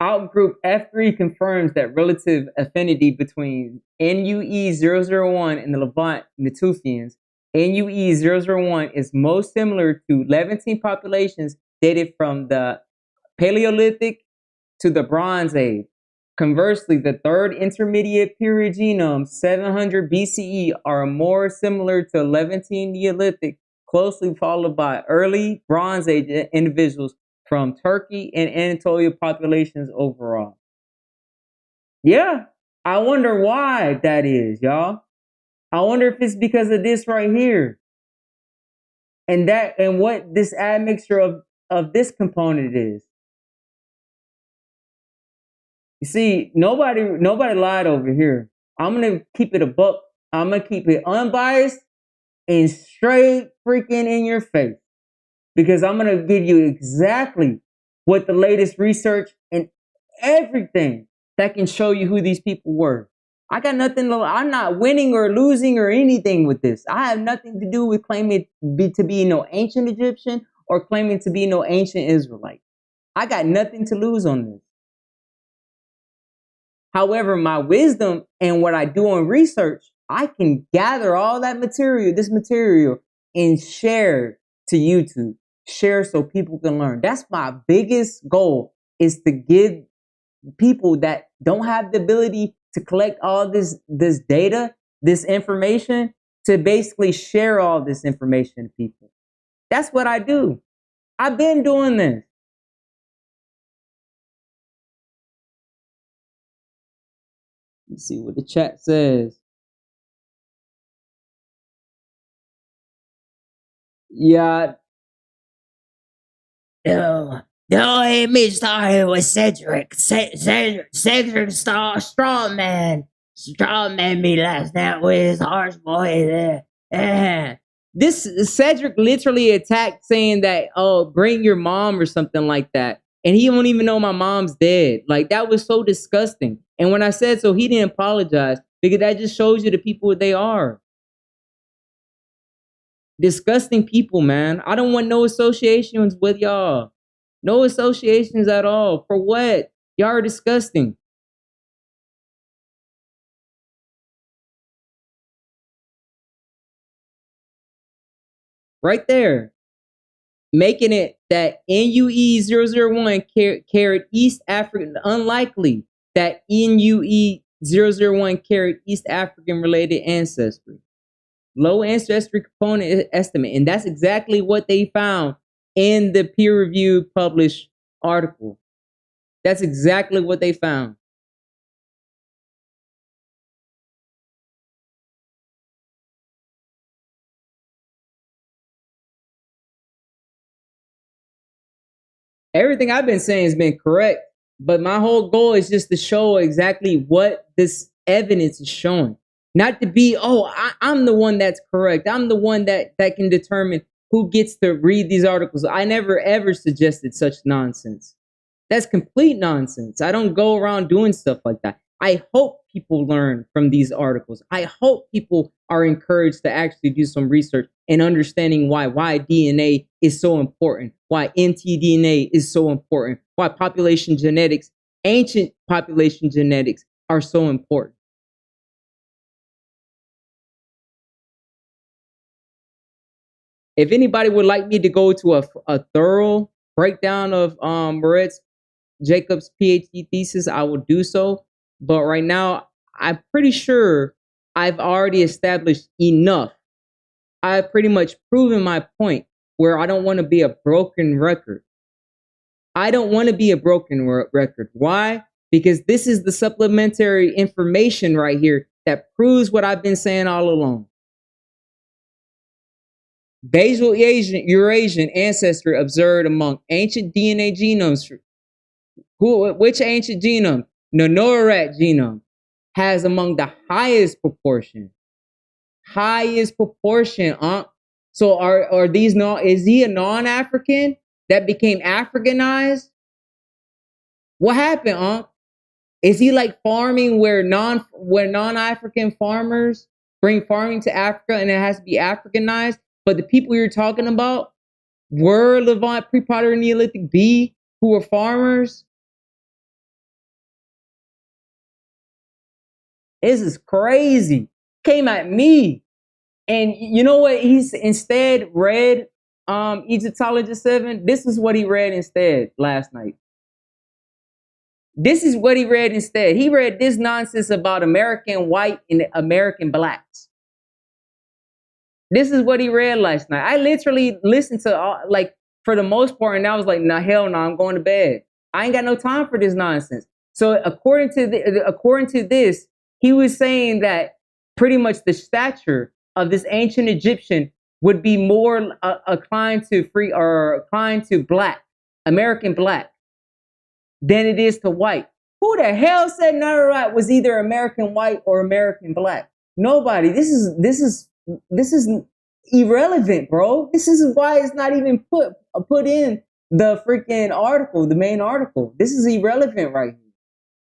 Outgroup F3 confirms that relative affinity between NUE001 and the Levant Natufians. NUE001 is most similar to Levantine populations dated from the Paleolithic to the Bronze Age. Conversely, the third intermediate period genomes, 700 BCE, are more similar to Levantine Neolithic, closely followed by early Bronze Age individuals from Turkey and Anatolia populations overall. Yeah, I wonder why that is, y'all. I wonder if it's because of this right here. And what this admixture of this component is. You see, nobody lied over here. I'm gonna keep it a buck. I'm gonna keep it unbiased and straight freaking in your face. Because I'm gonna give you exactly what the latest research and everything that can show you who these people were. I got nothing to, I'm not winning or losing or anything with this. I have nothing to do with claiming to be no ancient Egyptian or claiming to be no ancient Israelite. I got nothing to lose on this. However, my wisdom and what I do on research, I can gather all that material, this material, and share to YouTube. Share so people can learn. That's my biggest goal, is to give people that don't have the ability to collect all this data, this information, to basically share all this information to people. That's what I do. I've been doing this. Let's see what the chat says. Yeah. No, me started with Cedric. Cedric strong man me last night with his harsh boy there. This Cedric literally attacked saying that, oh, bring your mom or something like that. And he don't even know my mom's dead. Like, that was so disgusting. And when I said so, he didn't apologize, because that just shows you the people what they are. Disgusting people, man. I don't want no associations with y'all. No associations at all. For what? Y'all are disgusting. Right there. Making it that NUE001 carried East African, unlikely that NUE001 carried East African related ancestry. Low ancestry component estimate. And that's exactly what they found in the peer-reviewed published article. That's exactly what they found. Everything I've been saying has been correct, but my whole goal is just to show exactly what this evidence is showing. Not to be, I'm the one that's correct. I'm the one that can determine who gets to read these articles. I never ever suggested such nonsense. That's complete nonsense. I don't go around doing stuff like that. I hope people learn from these articles. I hope people are encouraged to actually do some research and understanding why DNA is so important, why mtDNA is so important, why population genetics, ancient population genetics, are so important. If anybody would like me to go to a thorough breakdown of Morez Jacob's PhD thesis, I will do so. But right now, I'm pretty sure I've already established enough. I've pretty much proven my point where I don't want to be a broken record. I don't want to be a broken record. Why? Because this is the supplementary information right here that proves what I've been saying all along. Basal Eurasian ancestry observed among ancient DNA genomes. Which ancient genome? Nonorat genome has among the highest proportion. Highest proportion, So are these is he a non-African that became Africanized? What happened, Is he like farming where non-African farmers bring farming to Africa and it has to be Africanized? But the people you're talking about were Levant pre-Pottery Neolithic B who were farmers? This is crazy. Came at me. And you know what? He's instead read Egyptologist 7. This is what he read instead last night. This is what he read instead. He read this nonsense about American white and American blacks. This is what he read last night. I literally listened to like for the most part, and I was like, nah, hell no, I'm going to bed. I ain't got no time for this nonsense. So according to this, he was saying that pretty much the stature of this ancient Egyptian would be more inclined to free or inclined to black, American black, than it is to white. Who the hell said Narurat was either American white or American black? Nobody. This is irrelevant, bro. This is why it's not even put in the freaking article, the main article. This is irrelevant right here.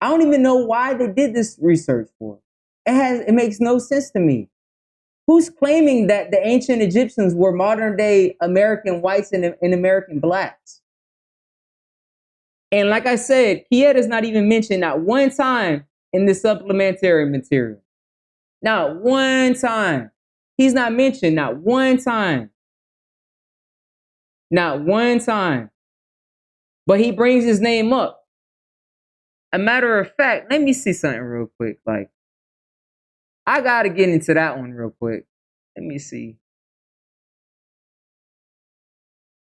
I don't even know why they did this research for. It makes no sense to me. Who's claiming that the ancient Egyptians were modern day American whites and American blacks? And like I said, Kieta is not even mentioned not one time in this supplementary material. Not one time. He's not mentioned not one time. Not one time. But he brings his name up. A matter of fact, let me see something real quick. Like, I gotta get into that one real quick. Let me see.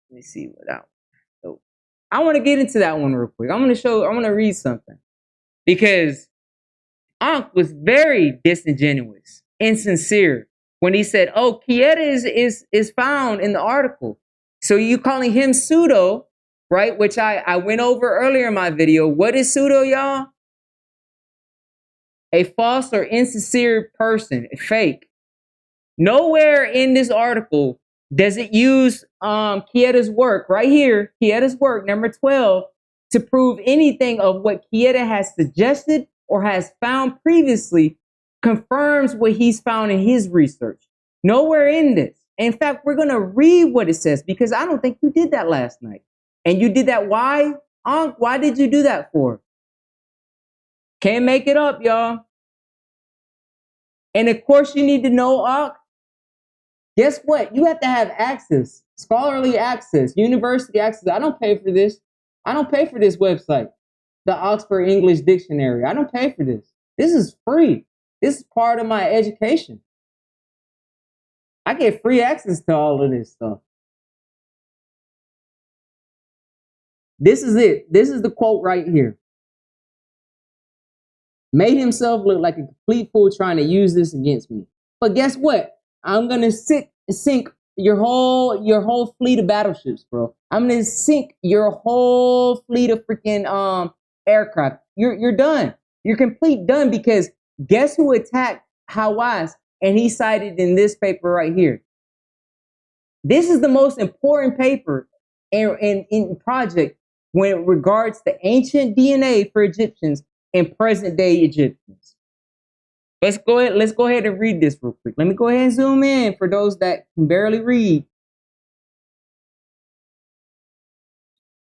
Let me see what that one. So, I want to get into that one real quick. I'm gonna read something. Because Ankh was very disingenuous, insincere when he said, oh, Kieta is found in the article. So you calling him pseudo, right? Which I went over earlier in my video. What is pseudo, y'all? A false or insincere person, fake. Nowhere in this article does it use Kieta's work, right here, Kieta's work, number 12, to prove anything of what Kieta has suggested or has found previously confirms what he's found in his research. Nowhere in this. In fact, we're going to read what it says because I don't think you did that last night. And you did that why? Why did you do that for? Can't make it up, y'all. And of course, you need to know, guess what? You have to have access, scholarly access, university access. I don't pay for this. I don't pay for this website, the Oxford English Dictionary. I don't pay for this. This is free. This is part of my education. I get free access to all of this stuff. This is it. This is the quote right here. Made himself look like a complete fool trying to use this against me. But guess what? I'm gonna sink your whole fleet of battleships, bro. I'm gonna sink your whole fleet of freaking aircraft. You're done. You're complete done because guess who attacked Hawass? And he cited in this paper right here. This is the most important paper in project when it regards to ancient DNA for Egyptians and present day Egyptians. Let's go ahead and read this real quick. Let me go ahead and zoom in for those that can barely read.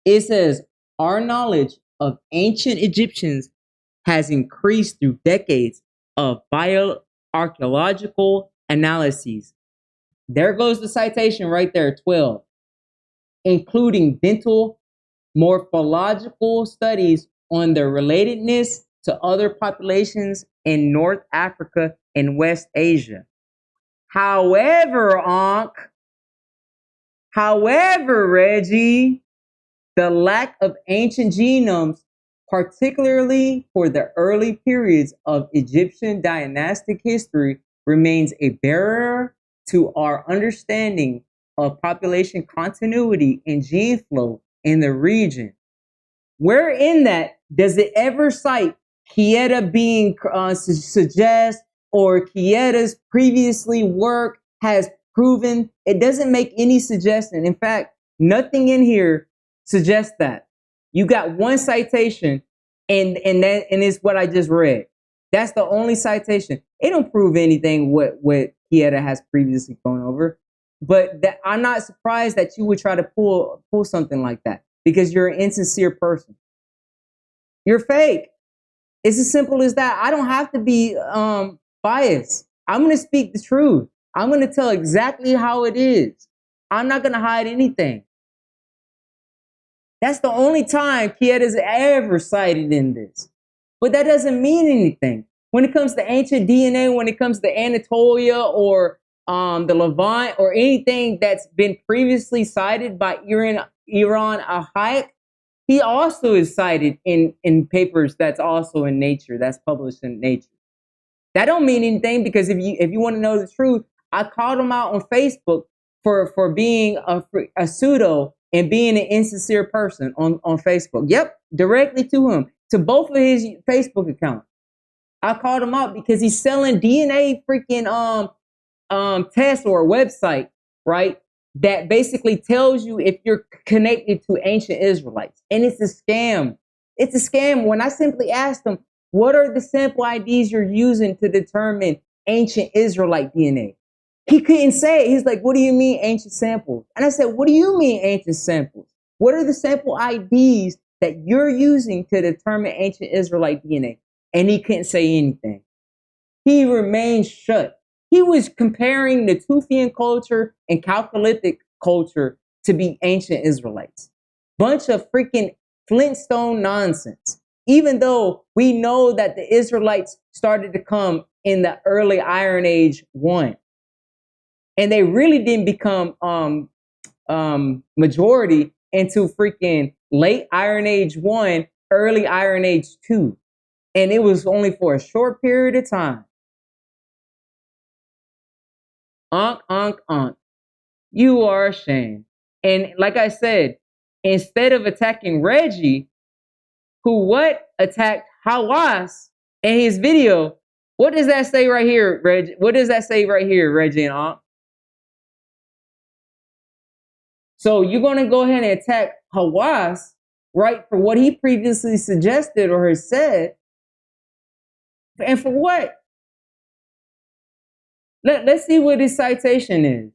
It says, our knowledge of ancient Egyptians has increased through decades of bioarchaeological analyses. There goes the citation right there, 12, including dental morphological studies on their relatedness to other populations in North Africa and West Asia. However, Reggie, the lack of ancient genomes, particularly for the early periods of Egyptian dynastic history, remains a barrier to our understanding of population continuity and gene flow in the region. Where in that does it ever cite Kieta being suggest or Kieta's previously work has proven? It doesn't make any suggestion. In fact, nothing in here suggests that. You got one citation, and it's what I just read. That's the only citation. It don't prove anything what Kieta has previously gone over. But I'm not surprised that you would try to pull something like that because you're an insincere person. You're fake. It's as simple as that. I don't have to be biased. I'm going to speak the truth. I'm going to tell exactly how it is. I'm not going to hide anything. That's the only time Kiet is ever cited in this. But that doesn't mean anything. When it comes to ancient DNA, when it comes to Anatolia or the Levant or anything that's been previously cited by Iran al-Hayek, he also is cited in papers that's also in Nature, that's published in Nature. That don't mean anything, because if you want to know the truth, I called him out on Facebook for being a pseudo and being an insincere person on Facebook. Yep, directly to him, to both of his Facebook accounts. I called him out because he's selling DNA freaking test or a website, right? That basically tells you if you're connected to ancient Israelites. And it's a scam. It's a scam. When I simply asked him, what are the sample IDs you're using to determine ancient Israelite DNA? He couldn't say it. He's like, what do you mean ancient samples? And I said, what do you mean ancient samples? What are the sample IDs that you're using to determine ancient Israelite DNA? And he couldn't say anything. He remained shut. He was comparing the Tufian culture and Chalcolithic culture to be ancient Israelites. Bunch of freaking Flintstone nonsense. Even though we know that the Israelites started to come in the early Iron Age 1. And they really didn't become majority into freaking late Iron Age 1, early Iron Age 2. And it was only for a short period of time. Onk. You are ashamed. And like I said, instead of attacking Reggie, who attacked Hawass in his video, what does that say right here, Reggie? What does that say right here, Reggie and Onk? So you're going to go ahead and attack Hawass, right, for what he previously suggested or has said. And for what? Let's see what his citation is.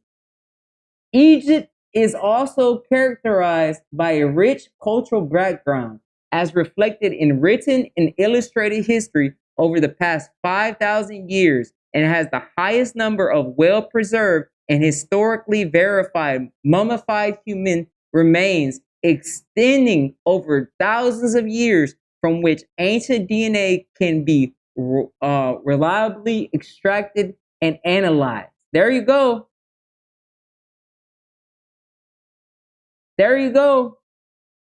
Egypt is also characterized by a rich cultural background, as reflected in written and illustrated history over the past 5,000 years, and has the highest number of well-preserved and historically verified mummified human remains extending over thousands of years, from which ancient DNA can be reliably extracted and analyzed. There you go. There you go.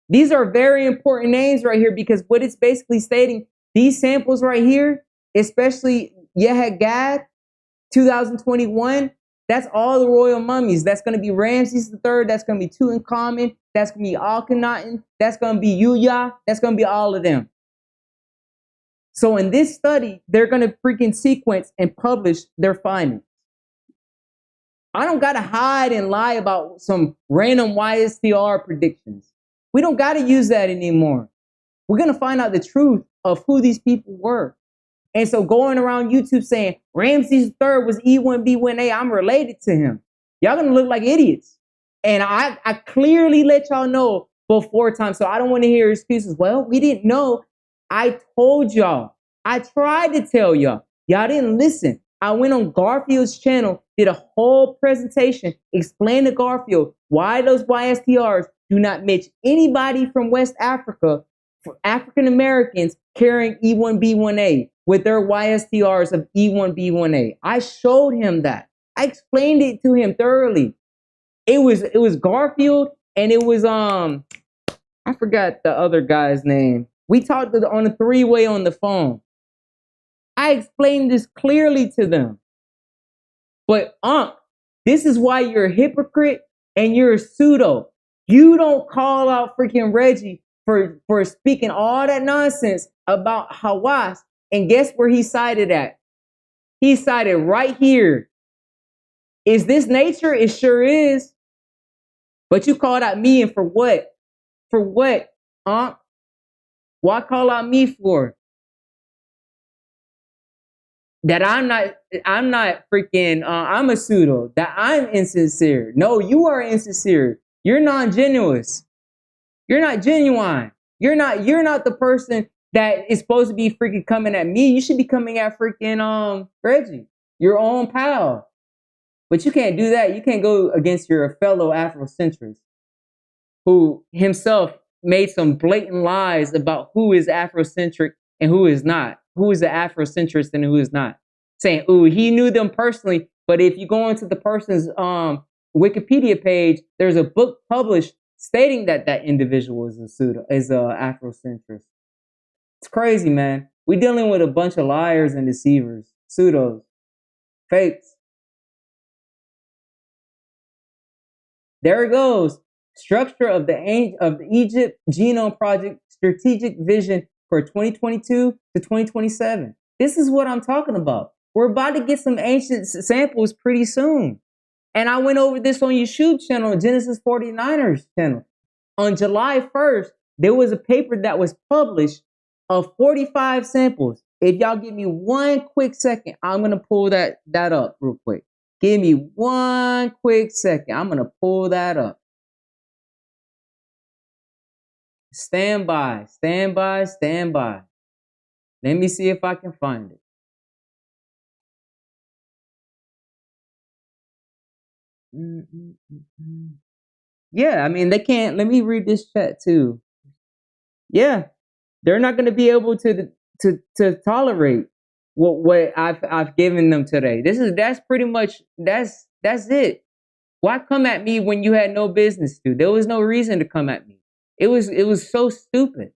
These are very important names right here, because what it's basically stating, these samples right here, especially Yehagad 2021, that's all the royal mummies. That's going to be Ramses III. That's going to be Tutankhamun. That's going to be Akhenaten. That's going to be Yuya. That's going to be all of them. So in this study, they're going to freaking sequence and publish their findings. I don't got to hide and lie about some random YSTR predictions. We don't got to use that anymore. We're going to find out the truth of who these people were. And so going around YouTube saying Ramses III was E1B1A, I'm related to him. Y'all going to look like idiots. And I clearly let y'all know before time. So I don't want to hear excuses. Well, we didn't know. I told y'all. I tried to tell y'all. Y'all didn't listen. I went on Garfield's channel, did a whole presentation, explained to Garfield why those YSTRs do not match anybody from West Africa, for African Americans carrying E1B1A with their YSTRs of E1B1A. I showed him that. I explained it to him thoroughly. It was Garfield, and it was I forgot the other guy's name. We talked on a three-way on the phone. I explained this clearly to them. But this is why you're a hypocrite and you're a pseudo. You don't call out freaking Reggie for speaking all that nonsense about Hawass. And guess where he cited at? He cited right here. Is this nature? It sure is. But you called out me, and for what? For what? Why call out me for? That I'm not freaking, I'm a pseudo, that I'm insincere. No, you are insincere. You're non-genuous. You're not genuine. You're not the person that is supposed to be freaking coming at me. You should be coming at freaking, Reggie, your own pal. But you can't do that. You can't go against your fellow Afrocentrists, who himself made some blatant lies about who is Afrocentric and who is not, who is an Afrocentrist and who is not. Saying, ooh, he knew them personally, but if you go into the person's Wikipedia page, there's a book published stating that that individual is a Afrocentrist. It's crazy, man. We're dealing with a bunch of liars and deceivers, pseudos, fakes. There it goes. Structure of the Egypt Genome Project Strategic Vision for 2022 to 2027. This is what I'm talking about. We're about to get some ancient samples pretty soon. And I went over this on YouTube channel, Genesis 49ers channel. On July 1st, there was a paper that was published of 45 samples. If y'all give me one quick second, I'm going to pull that up real quick. Give me one quick second. I'm going to pull that up. Stand by, stand by, stand by. Let me see if I can find it. Yeah, I mean, they can't. Let me read this chat too. Yeah, they're not going to be able to tolerate what I've given them today. That's pretty much that's it. Why come at me when you had no business to? There was no reason to come at me. It was so stupid.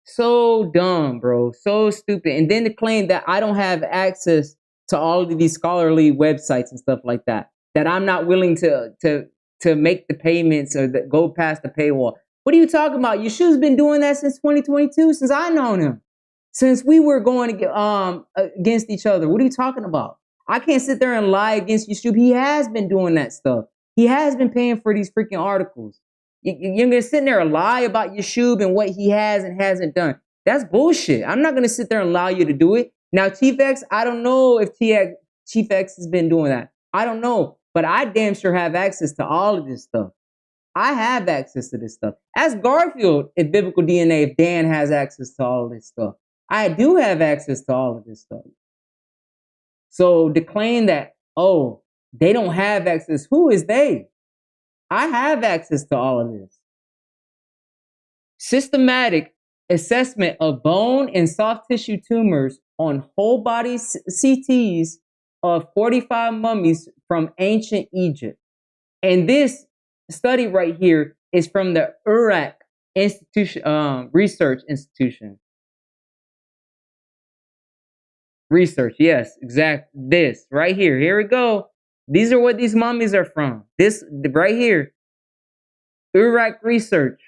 So dumb, bro. So stupid. And then to claim that I don't have access to all of these scholarly websites and stuff like that. That I'm not willing to make the payments or go past the paywall. What are you talking about? Yeshua's been doing that since 2022, since I known him. Since we were going against each other. What are you talking about? I can't sit there and lie against Yeshua. He has been doing that stuff. He has been paying for these freaking articles. You're going to sit there and lie about Yeshua and what he has and hasn't done. That's bullshit. I'm not going to sit there and allow you to do it. Now, Chief X, I don't know if Chief X has been doing that. I don't know. But I damn sure have access to all of this stuff. I have access to this stuff. Ask Garfield if Biblical DNA, if Dan has access to all of this stuff. I do have access to all of this stuff. So to claim that, oh, they don't have access, who is they? I have access to all of this. Systematic assessment of bone and soft tissue tumors on whole body CTs of 45 mummies from ancient Egypt. And this study right here is from the Iraq Institution, Research Institution. Research, yes, exactly. This right here. Here we go. These are what these mummies are from. This right here. Iraq Research.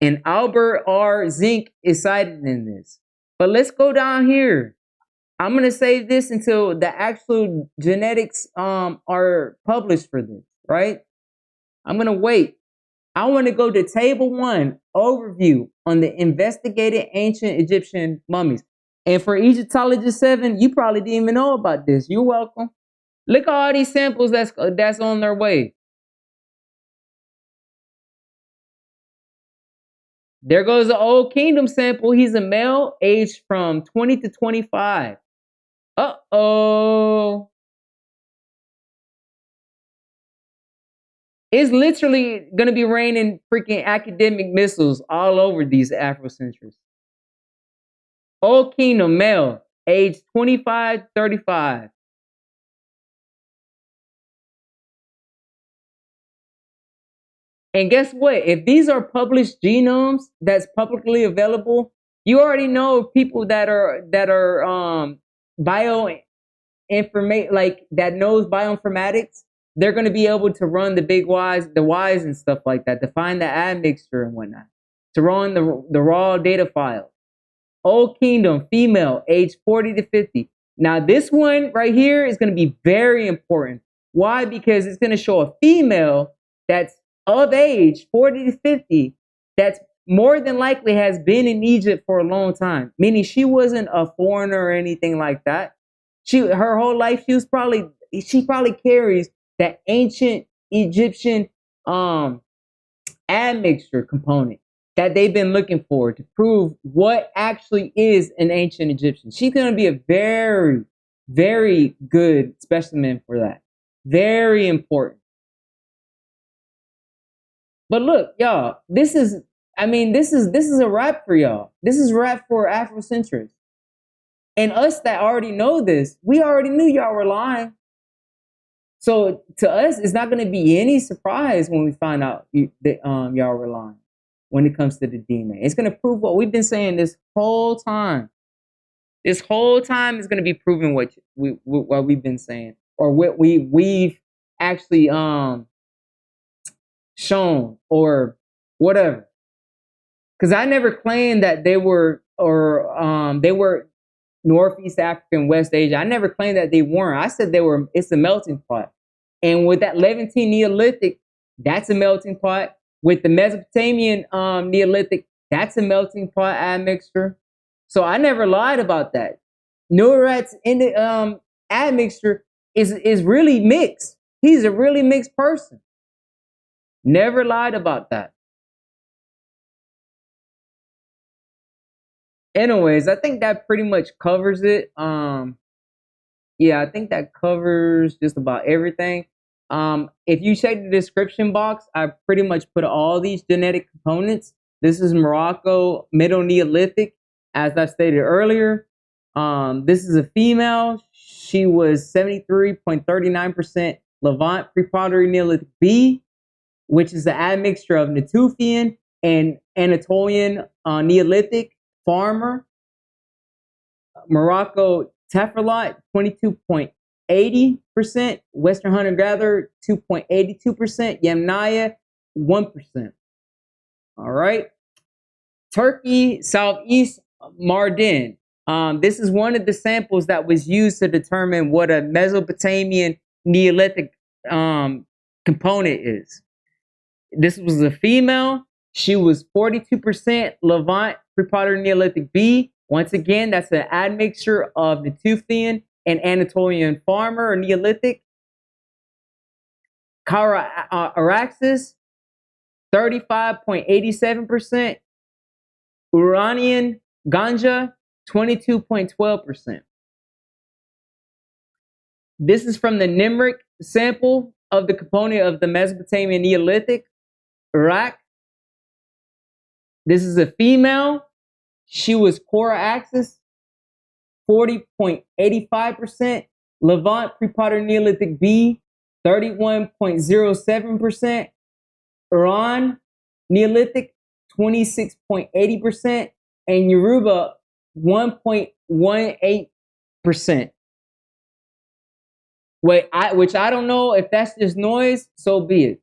And Albert R. Zink is cited in this. But let's go down here. I'm going to save this until the actual genetics are published for this, right? I'm going to wait. I want to go to Table 1, Overview on the Investigated Ancient Egyptian Mummies. And for Egyptologist 7, you probably didn't even know about this. You're welcome. Look at all these samples that's on their way. There goes the Old Kingdom sample. He's a male aged from 20 to 25. Uh-oh. It's literally going to be raining freaking academic missiles all over these Afrocentrists. Old Kingdom, male, age 25, 35. And guess what? If these are published genomes that's publicly available, you already know people that are that knows bioinformatics. They're going to be able to run the big Ys, the Ys and stuff like that, to find the admixture and whatnot, to run the raw data file. Old Kingdom, female, age 40 to 50. Now, this one right here is going to be very important. Why? Because it's going to show a female that's of age, 40 to 50, that's more than likely has been in Egypt for a long time, meaning she wasn't a foreigner or anything like that. Her whole life, she probably carries that ancient Egyptian admixture component that they've been looking for to prove what actually is an ancient Egyptian. She's going to be a very, very good specimen for that. Very important. But look, y'all, this is a wrap for y'all. This is a wrap for Afrocentrists. And us that already know this, we already knew y'all were lying. So to us, it's not going to be any surprise when we find out that y'all were lying when it comes to the DNA. It's going to prove what we've been saying this whole time. This whole time is going to be proving what we've been saying, or what we've actually shown, or whatever. Because I never claimed that they were Northeast African, West Asia. I never claimed that they weren't. I said it's a melting pot. And with that Levantine Neolithic, that's a melting pot. With the Mesopotamian Neolithic, that's a melting pot admixture. So I never lied about that. Nuret's in the admixture is really mixed. He's a really mixed person. Never lied about that. Anyways, I think that pretty much covers it. Yeah, I think that covers just about everything. If you check the description box, I pretty much put all these genetic components. This is Morocco Middle Neolithic, as I stated earlier. This is a female. She was 73.39% Levant Pre-Pottery Neolithic B, which is the admixture of Natufian and Anatolian Neolithic farmer. Morocco Tefrelot, 22.80%. Western hunter-gatherer, 2.82%. Yamnaya, 1%. All right. Turkey, Southeast Mardin. This is one of the samples that was used to determine what a Mesopotamian Neolithic component is. This was a female. She was 42% Levant Pre-Pottery Neolithic B. Once again, that's an admixture of Natufian and Anatolian farmer or Neolithic. Kara Araxis, 35.87%. Uranian Ganja, 22.12%. This is from the Nimrik sample of the component of the Mesopotamian Neolithic, Iraq. This is a female. She was Cora Axis, 40.85%. Levant Pre-Pottery Neolithic B, 31.07%. Iran Neolithic, 26.80%. And Yoruba, 1.18%. Which I don't know if that's just noise, so be it.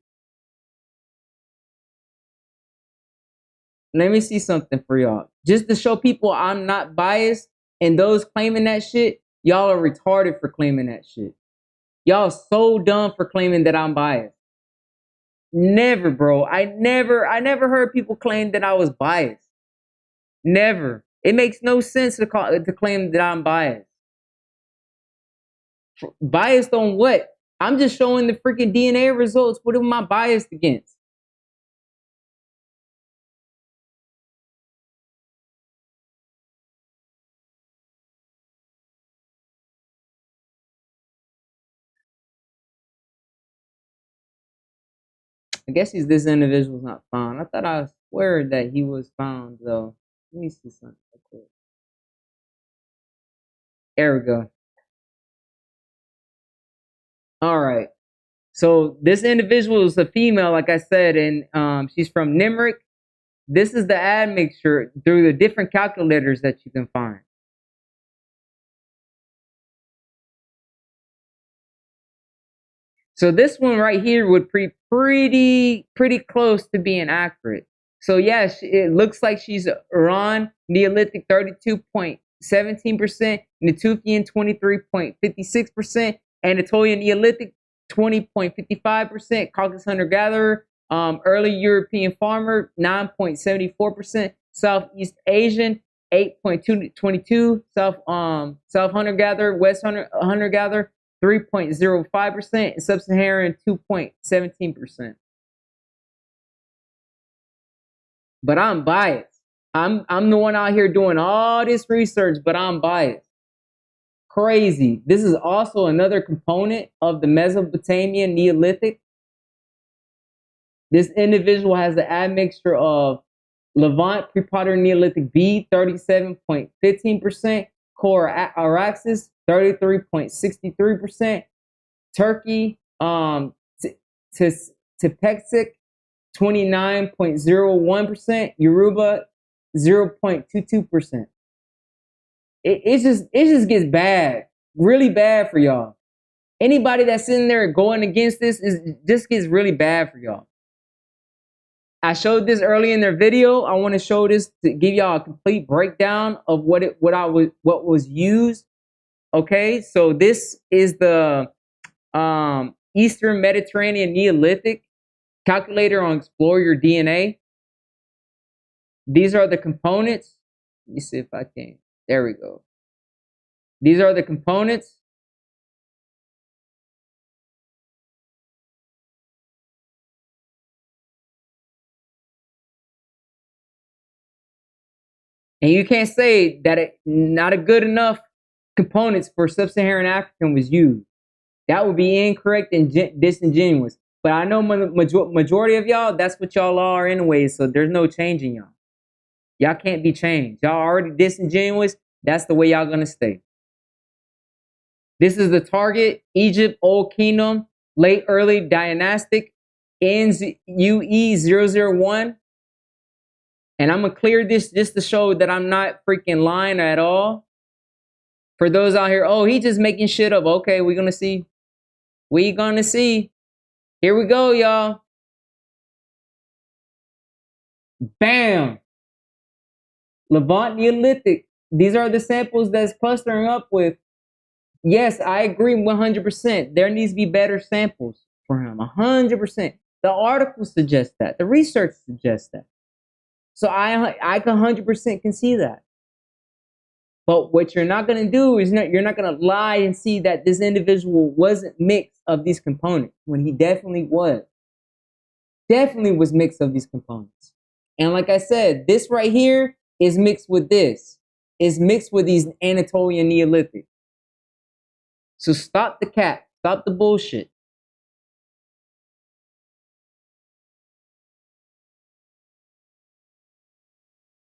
Let me see something for y'all. Just to show people I'm not biased, and those claiming that shit, y'all are retarded for claiming that shit. Y'all so dumb for claiming that I'm biased. Never, bro. I never heard people claim that I was biased. Never. It makes no sense to claim that I'm biased. Biased on what? I'm just showing the freaking DNA results. What am I biased against? I guess this individual's not found. I thought I swear that he was found though. Let me see something real quick. There we go. All right. So this individual is a female, like I said, and she's from Nimrik. This is the admixture through the different calculators that you can find. So this one right here would be pretty close to being accurate. So yes, it looks like she's Iran Neolithic 32.17%, Natufian 23.56%, Anatolian Neolithic 20.55%, Caucasus hunter-gatherer, early European farmer 9.74%, Southeast Asian 8.22%, South hunter-gatherer, West hunter-gatherer 3.05%, and Sub-Saharan 2.17%. But I'm biased. I'm the one out here doing all this research, but I'm biased. Crazy. This is also another component of the Mesopotamian Neolithic. This individual has the admixture of Levant Pre-Pottery Neolithic B, 37.15%, Core Araxes, 33.63%, Turkey, Tepexik, 29.01%, Yoruba, 0.22%. It just gets bad, really bad for y'all. Anybody that's in there going against this just gets really bad for y'all. I showed this early in their video. I want to show this to give y'all a complete breakdown of what was used. Okay, so this is the Eastern Mediterranean Neolithic calculator on Explore Your DNA. These are the components. Let me see if I can. There we go. These are the components. And you can't say that not a good enough components for sub-Saharan African was used. That would be incorrect and disingenuous. But I know majority of y'all, that's what y'all are anyway, so there's no changing y'all. Y'all can't be changed. Y'all already disingenuous. That's the way y'all gonna stay. This is the target, Egypt, Old Kingdom, late early dynastic, NUE001. And I'm gonna clear this just to show that I'm not freaking lying at all. For those out here, oh, he just making shit up. Okay, we're gonna see. We're gonna see. Here we go, y'all. Bam! Levant Neolithic. These are the samples that's clustering up with. Yes, I agree 100%. There needs to be better samples for him. 100%. The article suggests that. The research suggests that. So I 100% can see that. But what you're not going to do is you're not going to lie and see that this individual wasn't mixed of these components when he definitely was. Definitely was mixed of these components. And like I said, this right here is mixed with this. Is mixed with these Anatolian Neolithic. So stop the cap. Stop the bullshit.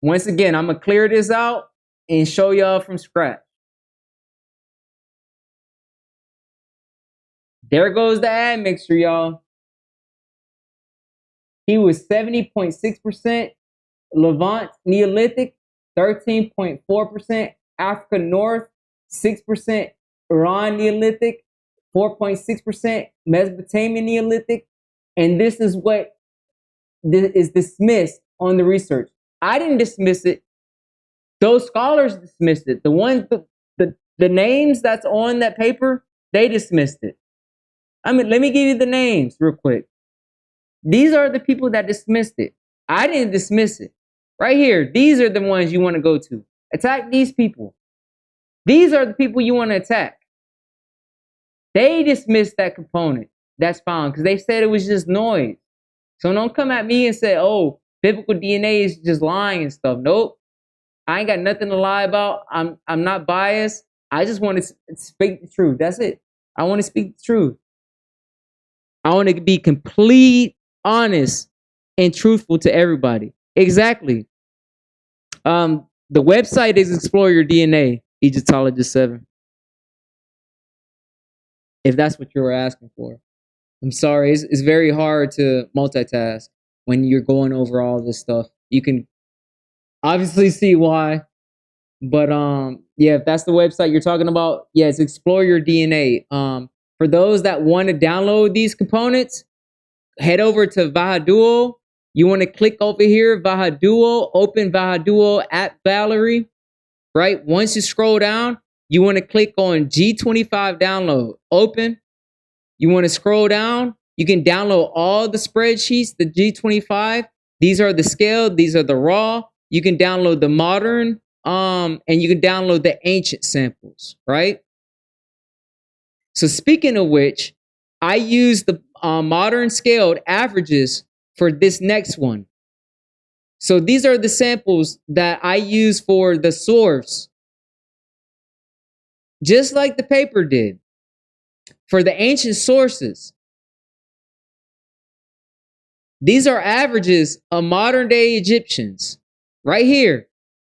Once again, I'm going to clear this out and show y'all from scratch. There goes the admixture, y'all. He was 70.6% Levant Neolithic, 13.4% Africa North, 6% Iran Neolithic, 4.6% Mesopotamian Neolithic, and this is what is dismissed on the research. I didn't dismiss it. Those scholars dismissed it. The ones, the names that's on that paper, they dismissed it. I mean, let me give you the names real quick. These are the people that dismissed it. I didn't dismiss it. Right here, these are the ones you want to go to. Attack these people. These are the people you want to attack. They dismissed that component that's found because they said it was just noise. So don't come at me and say, oh, biblical DNA is just lying and stuff. Nope. I ain't got nothing to lie about. I'm not biased. I just want to speak the truth. That's it. I want to speak the truth. I want to be complete, honest, and truthful to everybody. Exactly. The website is Explore Your DNA, Egyptologist 7. If that's what you were asking for. I'm sorry. It's very hard to multitask when you're going over all this stuff. You can obviously see why. But yeah, if that's the website you're talking about, yeah, it's Explore Your DNA. For those that want to download these components, head over to Vahaduo. You want to click over here, Vahaduo, open Vahaduo at Valerie, right? Once you scroll down, you want to click on G25 download, open. You want to scroll down, you can download all the spreadsheets, the G25. These are the scale, these are the raw. You can download the modern, and you can download the ancient samples, right? So speaking of which, I use the modern scaled averages for this next one. So these are the samples that I use for the source. just like the paper did, for the ancient sources, these are averages of modern day Egyptians. Right here.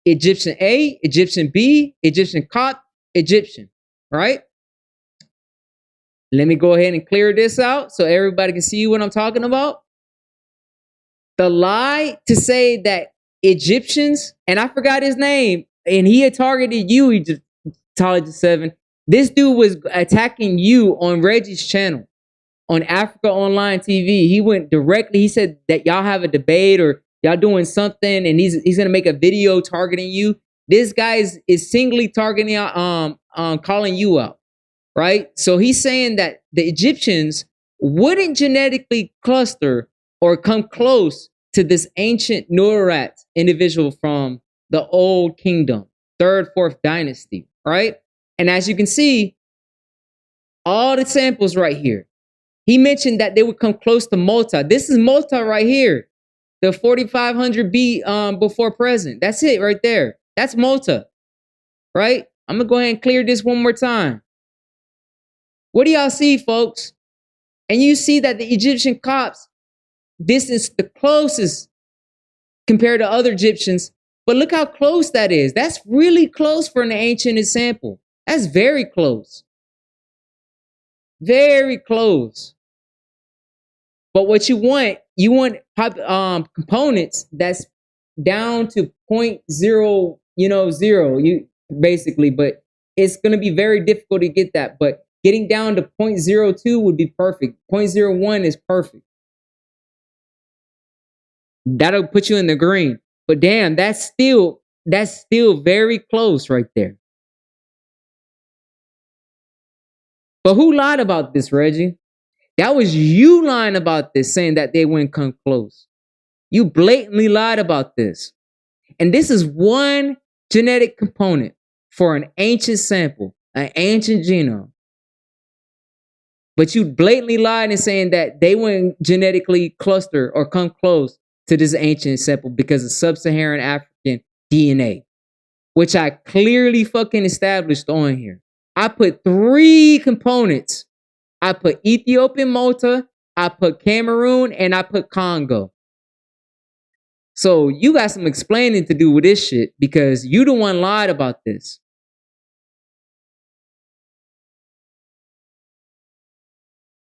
Egyptian A, Egyptian B, Egyptian Cop, Egyptian. Right? Let me go ahead and clear this out so everybody can see what I'm talking about. The lie to say that Egyptians, and I forgot his name, and he had targeted you, Egyptologist 7. This dude was attacking you on Reggie's channel on Africa Online TV. He went directly, he said that y'all have a debate or y'all doing something, and he's gonna make a video targeting you. This guy is singly targeting calling you out, right? So he's saying that the Egyptians wouldn't genetically cluster or come close to this ancient Nurat individual from the Old Kingdom, 3rd, 4th dynasty, right? And as you can see, all the samples right here, he mentioned that they would come close to Malta. This is Malta right here, the 4500 B before present. That's it right there. That's Malta, right? I'm gonna go ahead and clear this one more time. What do y'all see, folks? And you see that the Egyptian Copts, this is the closest compared to other Egyptians. But look how close that is. That's really close for an ancient sample. That's very close. Very close. But what you want components that's down to 0.0, you basically, but it's going to be very difficult to get that. But getting down to 0.02 would be perfect. 0.01 is perfect. That'll put you in the green. But damn, that's still very close right there. But who lied about this, Reggie? That was you lying about this, saying that they wouldn't come close. You blatantly lied about this. And this is one genetic component for an ancient sample, an ancient genome. But you blatantly lied in saying that they wouldn't genetically cluster or come close to this ancient sample because of sub-Saharan African DNA, which I clearly fucking established on here. I put 3 components. I put Ethiopian Malta, I put Cameroon, and I put Congo. So you got some explaining to do with this shit because you the one lied about this.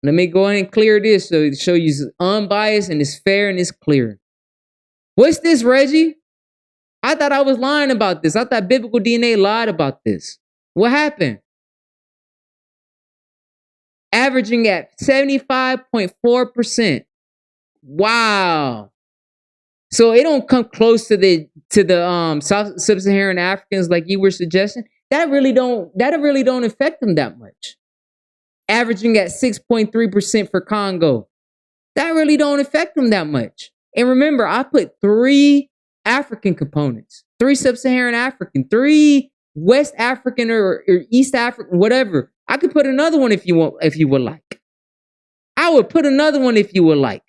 Let me go ahead and clear this so to show you it's unbiased and it's fair and it's clear. What's this, Reggie? I thought I was lying about this. I thought Biblical DNA lied about this. What happened? Averaging at 75.4%. Wow. So it don't come close to the sub-Saharan Africans like you were suggesting. That really don't affect them that much. Averaging at 6.3% for Congo. That really don't affect them that much. And remember, I put 3 African components, 3 sub-Saharan African, 3 West African or East African, whatever. I could put another one if you would like. I would put another one if you would like.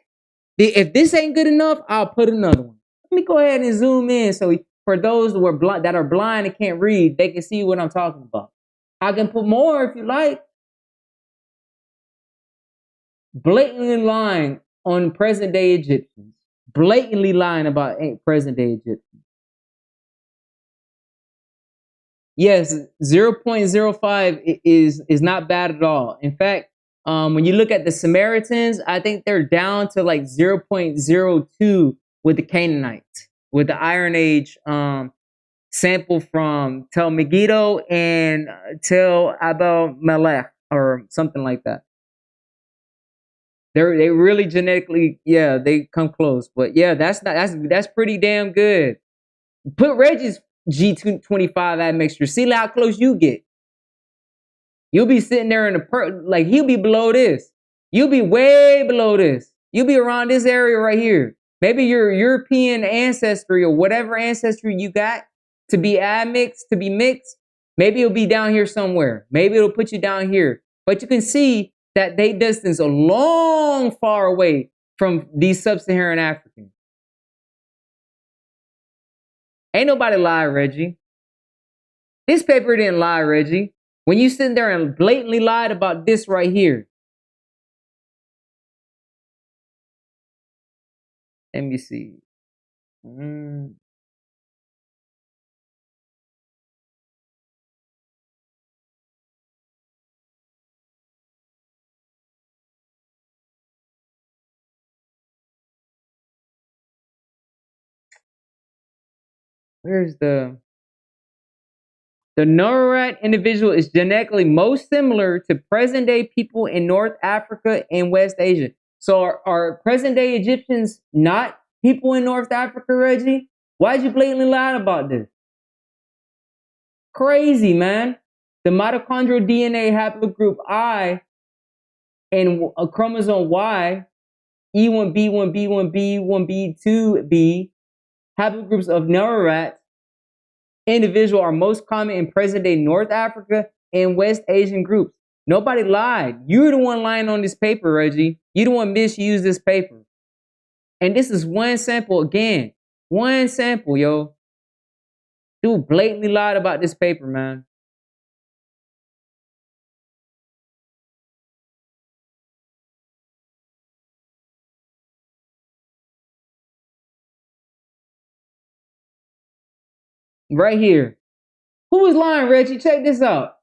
If this ain't good enough, I'll put another one. Let me go ahead and zoom in so for those that are blind and can't read, they can see what I'm talking about. I can put more if you like. Blatantly lying on present day Egyptians. Blatantly lying about present day Egyptians. Yes, 0.05 is not bad at all. In fact, when you look at the Samaritans, I think they're down to like 0.02 with the Canaanites, with the Iron Age sample from Tel Megiddo and Tel Abel Melech or something like that. They really genetically, yeah, they come close. But yeah, that's pretty damn good. Put Reggie's G25 admixture. See how close you get. You'll be sitting there in like he'll be below this. You'll be way below this. You'll be around this area right here. Maybe your European ancestry or whatever ancestry you got to be admixed, to be mixed. Maybe it'll be down here somewhere. Maybe it'll put you down here. But you can see that they distance a long far away from these sub-Saharan Africans. Ain't nobody lie, Reggie. This paper didn't lie, Reggie. When you sit there and blatantly lied about this right here. Let me see. Where's the Norat individual is genetically most similar to present day people in North Africa and West Asia. So are present day Egyptians not people in North Africa, Reggie? Why'd you blatantly lie about this? Crazy, man. The mitochondrial DNA haplogroup I and a chromosome Y, E1B, 1B, 1B, 1B, 2B, haplogroups of Norat individual are most common in present-day North Africa and West Asian groups. Nobody lied. You're the one lying on this paper, Reggie. You the one misused this paper. And this is one sample again. One sample, yo. Dude blatantly lied about this paper, man. Right here. Who was lying, Reggie? Check this out.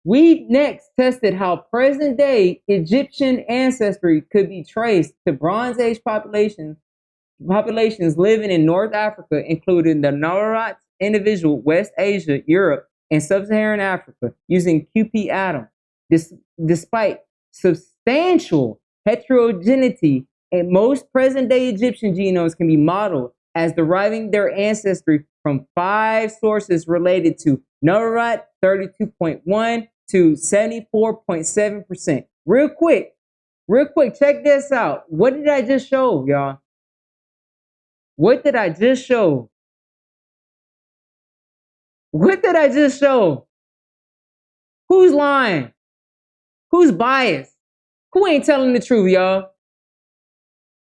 We next tested how present-day Egyptian ancestry could be traced to Bronze Age populations living in North Africa, including the Norat individual, West Asia, Europe, and Sub-Saharan Africa, using QP atom. Despite substantial heterogeneity, and most present-day Egyptian genomes can be modeled as deriving their ancestry from 5 sources related to Norat 32.1 to 74.7%. Real quick, check this out. What did I just show, y'all? What did I just show? What did I just show? Who's lying? Who's biased? Who ain't telling the truth, y'all?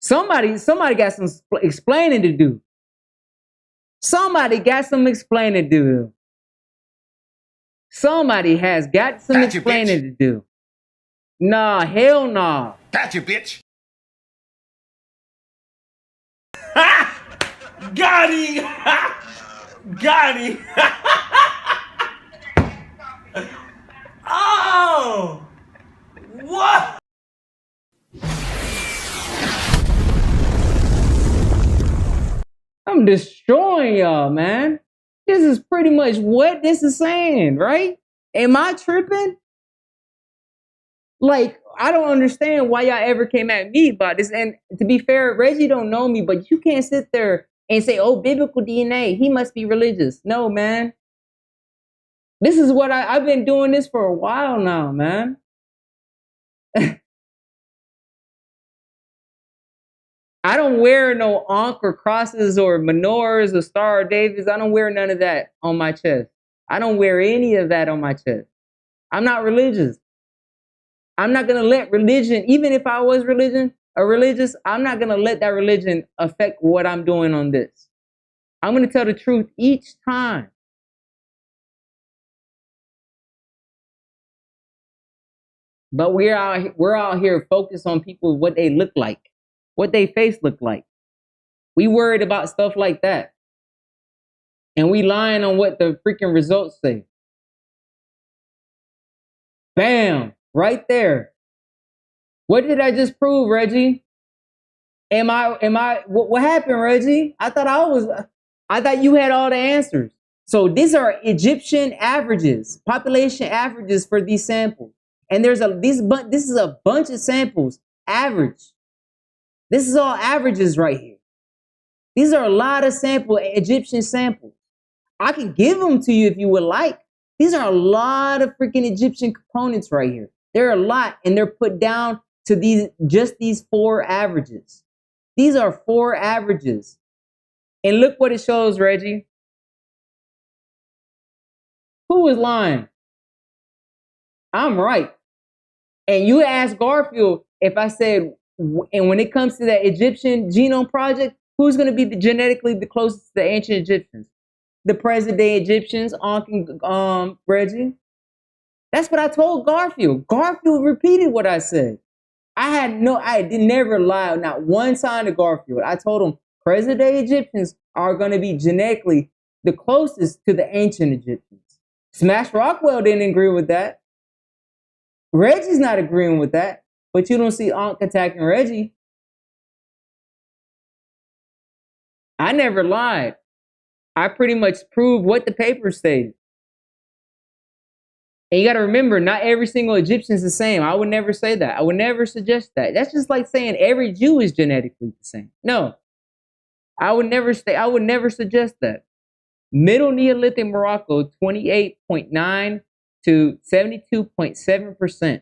Somebody got some explaining to do. Somebody got some explaining to do. Somebody has got some explaining to do. Nah, hell nah. Gotcha, bitch. Got him. Got him. Oh, what? I'm destroying y'all, man. This is pretty much what this is saying, right? Am I tripping? Like, I don't understand why y'all ever came at me about this. And to be fair, Reggie don't know me, but you can't sit there and say, oh, biblical DNA, he must be religious. No, man. This is what I've been doing this for a while now, man. I don't wear no Ankh or crosses or menorahs or Star of David. I don't wear none of that on my chest. I don't wear any of that on my chest. I'm not religious. I'm not going to let religion, even if I was religious, I'm not going to let that religion affect what I'm doing on this. I'm going to tell the truth each time. But we're out here focused on people, what they look like, what they face look like. We worried about stuff like that. And we lying on what the freaking results say. Bam, right there. What did I just prove, Reggie? What happened, Reggie? I thought you had all the answers. So these are Egyptian averages, population averages for these samples. And this is a bunch of samples, average. This is all averages right here. These are a lot of Egyptian samples. I can give them to you if you would like. These are a lot of freaking Egyptian components right here. There are a lot, and they're put down to these 4 averages. These are 4 averages. And look what it shows, Reggie. Who is lying? I'm right. And you asked Garfield if I said, and when it comes to that Egyptian genome project, who's going to be genetically the closest to the ancient Egyptians? the present day Egyptians, Reggie. That's what I told Garfield. Garfield repeated what I said. I did never lie, not one time to Garfield. I told him present day Egyptians are going to be genetically the closest to the ancient Egyptians. Smash Rockwell didn't agree with that. Reggie's not agreeing with that, but you don't see Ankh attacking Reggie. I never lied. I pretty much proved what the paper stated. And you got to remember, not every single Egyptian is the same. I would never say that. I would never suggest that. That's just like saying every Jew is genetically the same. No, I would never suggest that. Middle Neolithic Morocco, 28.9 to 72.7%.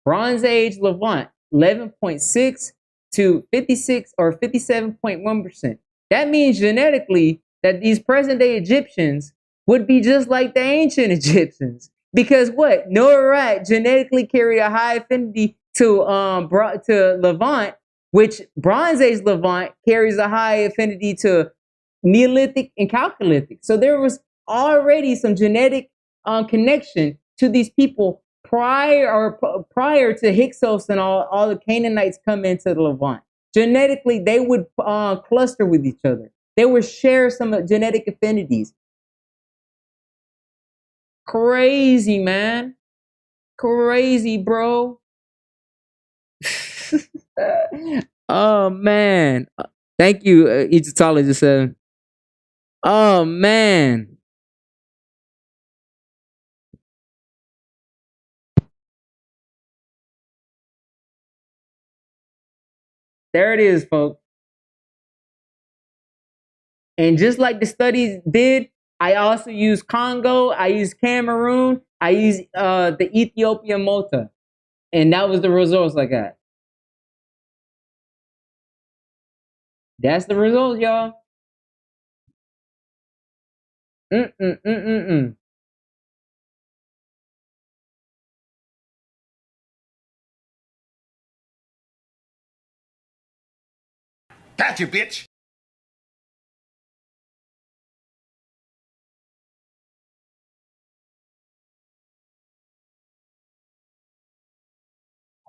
Bronze Age Levant, 11.6 to 56 or 57.1%. That means genetically that these present day Egyptians would be just like the ancient Egyptians. Because what? Noarat genetically carry a high affinity to Levant, which Bronze Age Levant carries a high affinity to Neolithic and Chalcolithic. So there was already some genetic connection to these people prior to Hyksos and all the Canaanites come into the Levant. Genetically, they would cluster with each other. They would share some genetic affinities. Crazy, man. Crazy, bro. Oh, man. Thank you, Egyptologist 7. Oh, man. There it is, folks. And just like the studies did, I also use Congo, I use Cameroon, I use the Ethiopian Malta. And that was the results I got. That's the results, y'all. Gotcha, bitch.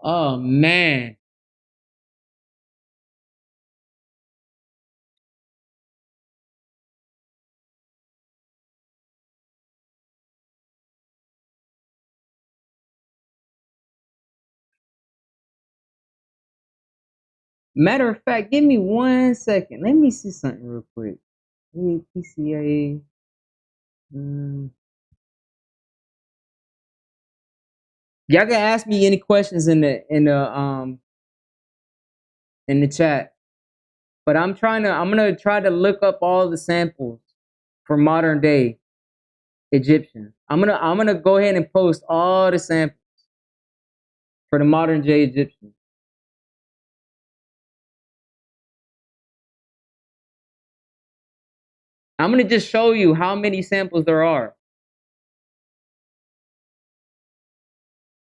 Oh, man. Matter of fact, give me 1 second. Let me see something real quick. PCA. Y'all can ask me any questions in the chat. But I'm gonna try to look up all the samples for modern day Egyptians. I'm gonna go ahead and post all the samples for the modern day Egyptians. I'm gonna just show you how many samples there are.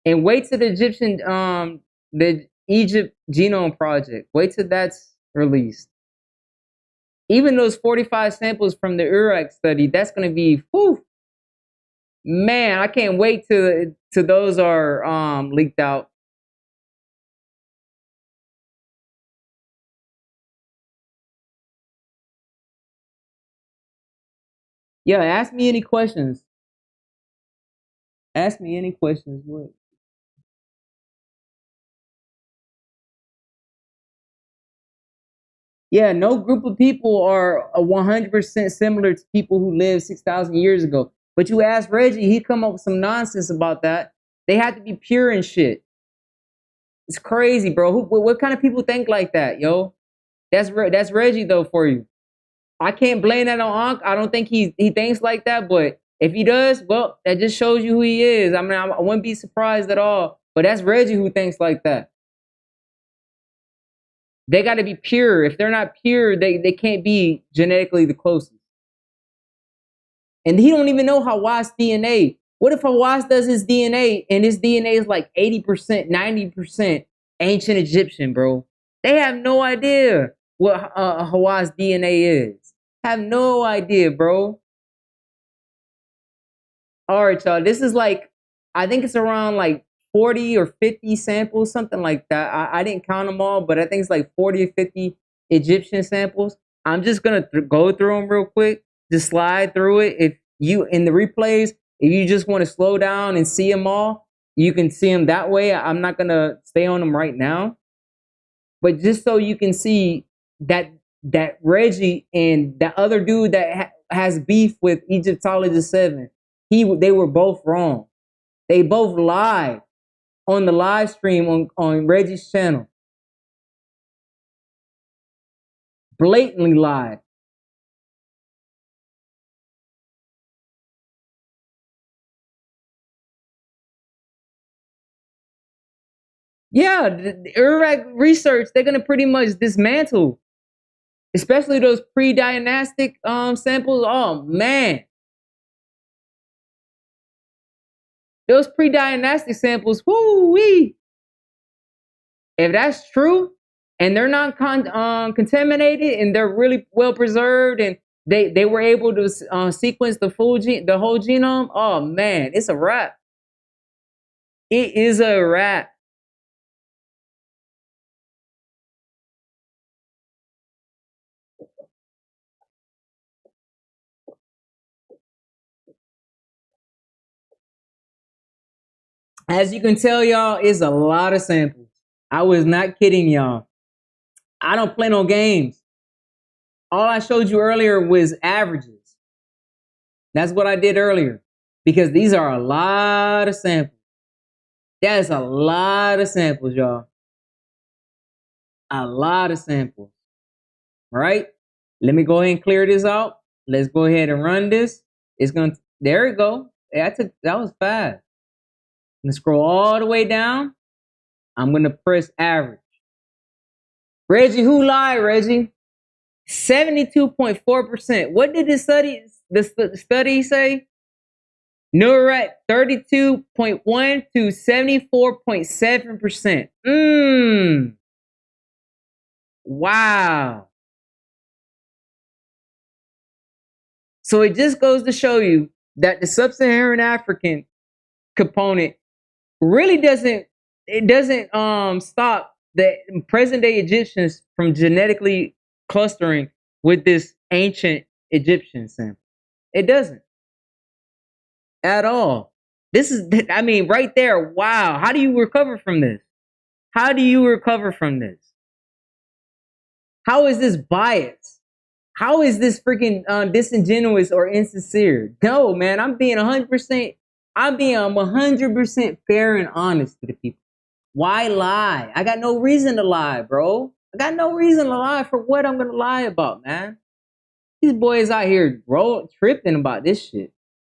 And wait till the Egypt Genome Project. Wait till that's released. Even those 45 samples from the Iraq study, that's gonna be, whew, man, I can't wait till those are leaked out. Yeah, ask me any questions. Ask me any questions. What? Yeah, no group of people are 100% similar to people who lived 6,000 years ago. But you ask Reggie, he come up with some nonsense about that. They have to be pure and shit. It's crazy, bro. What kind of people think like that, yo? That's Reggie though for you. I can't blame that on Ankh. I don't think he thinks like that. But if he does, well, that just shows you who he is. I mean, I wouldn't be surprised at all. But that's Reggie who thinks like that. They got to be pure. If they're not pure, they can't be genetically the closest. And he don't even know Hawass DNA. What if Hawass does his DNA and his DNA is like 80%, 90% ancient Egyptian, bro? They have no idea what Hawass DNA is. Have no idea, bro. All right, y'all. This is like, I think it's around like 40 or 50 samples, something like that. I didn't count them all, but I think it's like 40 or 50 Egyptian samples. I'm just going to go through them real quick, just slide through it. If you, in the replays, if you just want to slow down and see them all, you can see them that way. I'm not going to stay on them right now. But just so you can see that Reggie and that other dude that has beef with Egyptologist 7, they were both wrong. They both lied on the live stream on Reggie's channel. Blatantly lied. Yeah, the Iraq research, they're going to pretty much dismantle, especially those pre-dynastic samples. Oh, man. Those pre-dynastic samples, whoo-wee. If that's true, and they're not contaminated, and they're really well preserved, and they were able to sequence the whole genome, oh man, it's a wrap. It is a wrap. As you can tell, y'all, it's a lot of samples. I was not kidding y'all. I don't play no games. All I showed you earlier was averages. That's what I did earlier, because these are a lot of samples. That's a lot of samples, y'all. A lot of samples. Right? Let me go ahead and clear this out. Let's go ahead and run this. It's gonna, there we go. That was fast. I'm gonna scroll all the way down. I'm gonna press average. Reggie, who lied, Reggie? 72.4%. What did the study say? Nurat 32.1 to 74.7%. Wow. So it just goes to show you that the sub-Saharan African component really doesn't stop the present-day Egyptians from genetically clustering with this ancient Egyptian sample. It doesn't at all. This is, I mean, right there. Wow. How do you recover from this? How do you recover from this? How is this biased? How is this freaking disingenuous or insincere? No, man, I'm being 100%. I'm being 100% fair and honest to the people. Why lie? I got no reason to lie, bro. I got no reason to lie for what I'm gonna lie about, man. These boys out here tripping about this shit.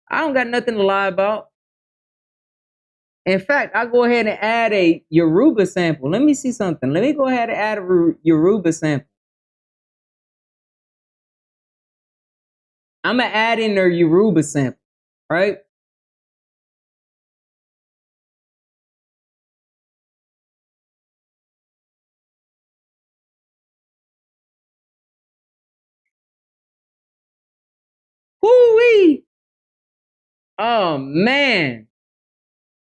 I don't got nothing to lie about. In fact, I'll go ahead and add a Yoruba sample. Let me see something. Let me go ahead and add a Yoruba sample. I'm gonna add in their Yoruba sample, right? Whoo-wee! Oh man.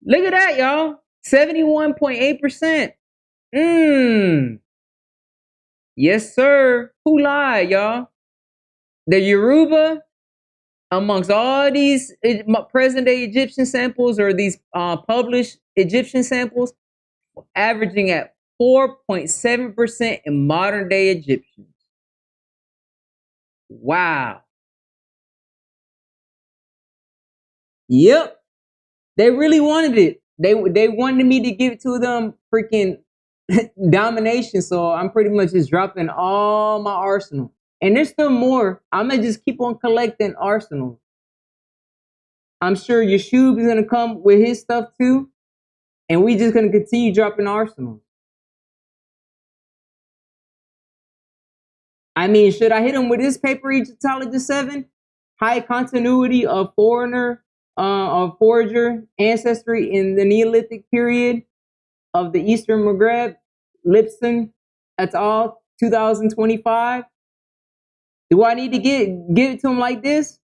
Look at that, y'all. 71.8%. Yes, sir. Who lied, y'all? The Yoruba, amongst all these present-day Egyptian samples, or these published Egyptian samples, averaging at 4.7% in modern-day Egyptians. Wow. Yep. They really wanted it. They wanted me to give it to them freaking domination. So I'm pretty much just dropping all my arsenal. And there's still more. I'm going to just keep on collecting arsenals. I'm sure Yeshub is going to come with his stuff too. And we just going to continue dropping arsenals. I mean, should I hit him with this paper, Egyptologist 7? High continuity of foreigner of forager ancestry in the Neolithic period of the Eastern Maghreb, Lipson et al., 2025. Do I need to give it to him like this?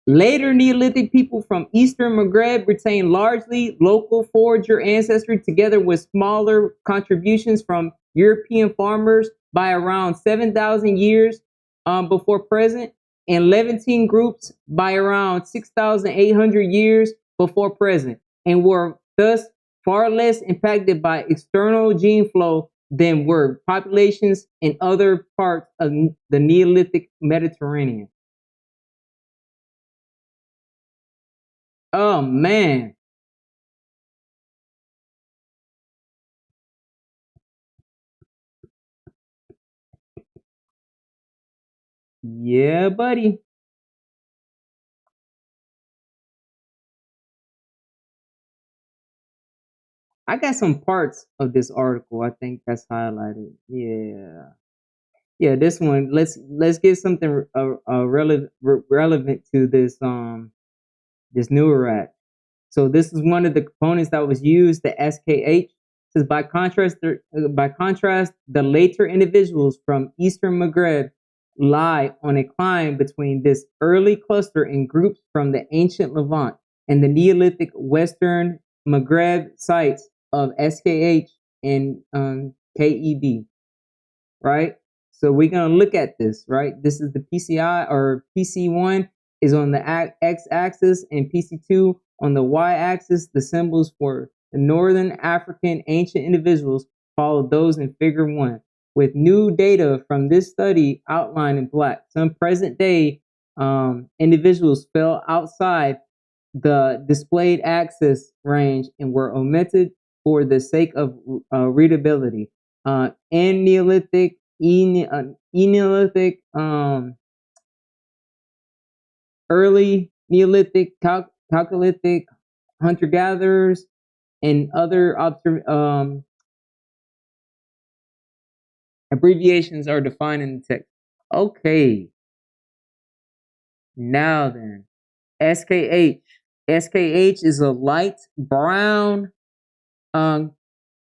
Later Neolithic people from Eastern Maghreb retained largely local forager ancestry together with smaller contributions from European farmers by around 7,000 years before present, and Levantine groups by around 6,800 years before present, and were thus far less impacted by external gene flow than were populations in other parts of the Neolithic Mediterranean. Oh man. Yeah, buddy. I got some parts of this article I think that's highlighted. Yeah. Yeah, this one. Let's get something relevant to this newer rack. So this is one of the components that was used, the SKH. Says by contrast, the later individuals from Eastern Maghreb lie on a climb between this early cluster and groups from the ancient Levant and the Neolithic Western Maghreb sites of SKH and KEB, right? So we're going to look at this, right? This is the PCI, or PC1 is on the x-axis and PC2 on the y-axis. The symbols for the Northern African ancient individuals follow those in figure 1, with new data from this study outlined in black. Some present-day individuals fell outside the displayed axis range and were omitted for the sake of readability. And Neolithic, Neolithic, early Neolithic, Calcolithic, hunter-gatherers, and other abbreviations are defined in the text. Okay. Now then, SKH. SKH is a light brown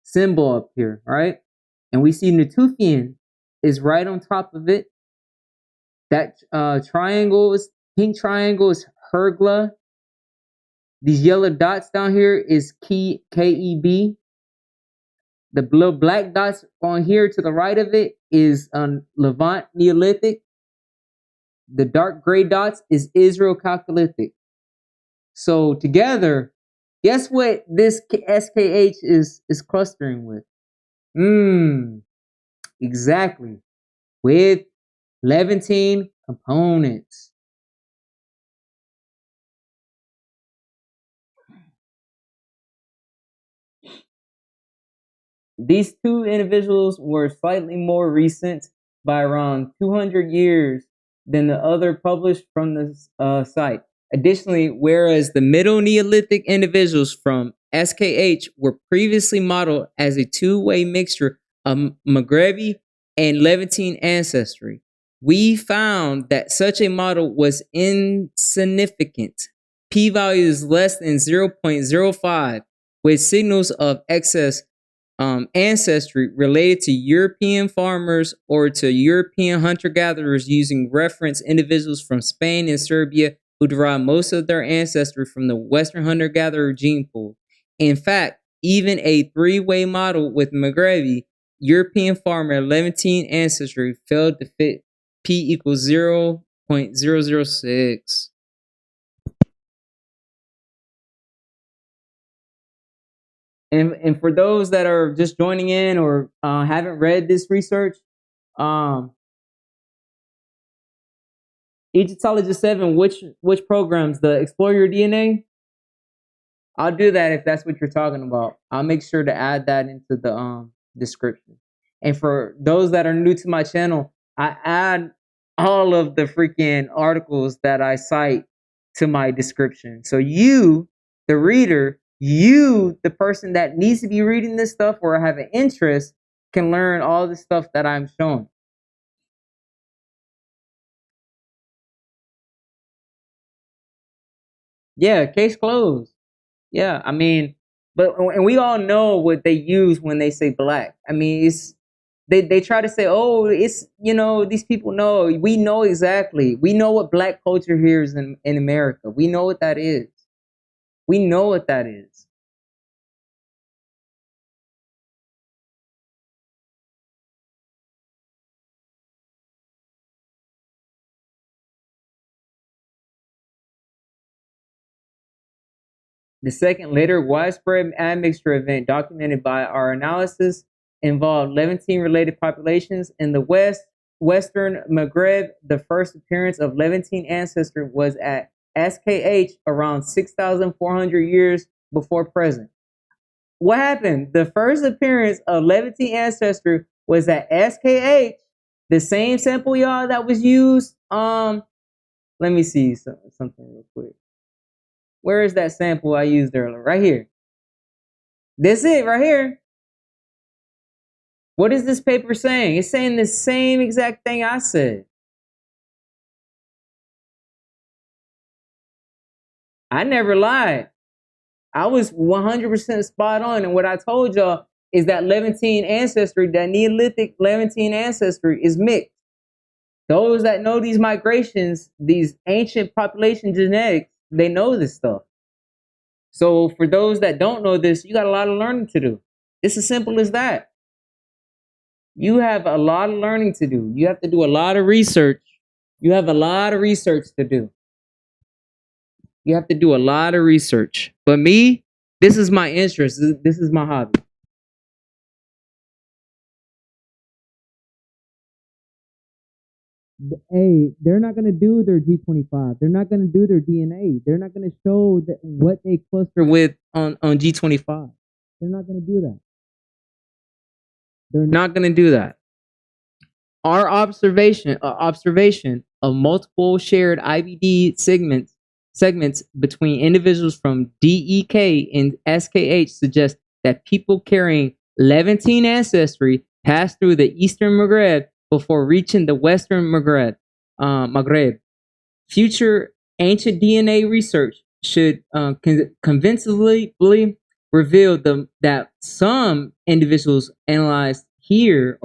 symbol up here, right? And we see Natufian is right on top of it. That triangle is pink triangle is Hergla. These yellow dots down here is KEB. The blue black dots on here to the right of it is Levant Neolithic. The dark gray dots is Israel Calcolithic. So together, guess what this SKH is clustering with? Exactly. With Levantine components. These two individuals were slightly more recent by around 200 years than the other published from the site. Additionally, whereas the Middle Neolithic individuals from SKH were previously modeled as a two-way mixture of Maghrebi and Levantine ancestry, we found that such a model was insignificant. P-value is less than 0.05, with signals of excess ancestry related to European farmers or to European hunter-gatherers using reference individuals from Spain and Serbia who derive most of their ancestry from the Western hunter-gatherer gene pool. In fact, even a three-way model with Maghrebi, European farmer, Levantine ancestry failed to fit P equals 0.006. And for those that are just joining in or haven't read this research, Egyptologist 7, which programs? The Explore Your DNA? I'll do that if that's what you're talking about. I'll make sure to add that into the description. And for those that are new to my channel, I add all of the freaking articles that I cite to my description. So you, the reader, you, the person that needs to be reading this stuff or have an interest, can learn all the stuff that I'm showing. Yeah, case closed. Yeah, I mean, but and we all know what they use when they say black. I mean, They try to say, oh, it's, you know, these people know. We know exactly. We know what black culture here is in America. We know what that is. We know what that is. The second later widespread admixture event documented by our analysis involved Levantine related populations in the Western Maghreb. The first appearance of Levantine ancestry was at SKH around 6,400 years before present. What happened? The first appearance of Levantine ancestry was at SKH, the same sample, y'all, that was used. Let me see something real quick. Where is that sample I used earlier? Right here. This it right here. What is this paper saying? It's saying the same exact thing I said. I never lied. I was 100% spot on. And what I told y'all is that Levantine ancestry, that Neolithic Levantine ancestry is mixed. Those that know these migrations, these ancient population genetics, they know this stuff. So for those that don't know this, you got a lot of learning to do. It's as simple as that. You have a lot of learning to do. You have to do a lot of research. You have a lot of research to do. You have to do a lot of research. But me, this is my interest. This is my hobby. Hey, they're not going to do their G25. They're not going to do their DNA. They're not going to show that what they cluster with on G25. They're not going to do that. They're not going to do that. Our observation of multiple shared IBD segments between individuals from DEK and SKH suggests that people carrying Levantine ancestry passed through the Eastern Maghreb before reaching the Western Maghreb. Future ancient DNA research should convincingly reveal that some individuals analyzed here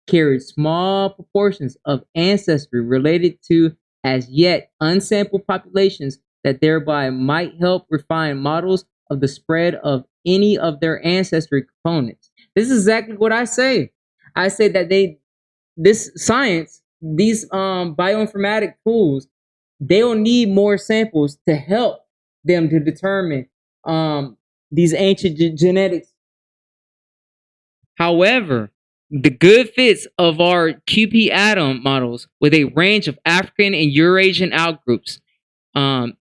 carried small proportions of ancestry related to as yet unsampled populations that thereby might help refine models of the spread of any of their ancestry components. This is exactly what I say. I say that these bioinformatic tools, they'll need more samples to help them to determine these ancient genetics. However, the good fits of our QP atom models with a range of African and Eurasian outgroups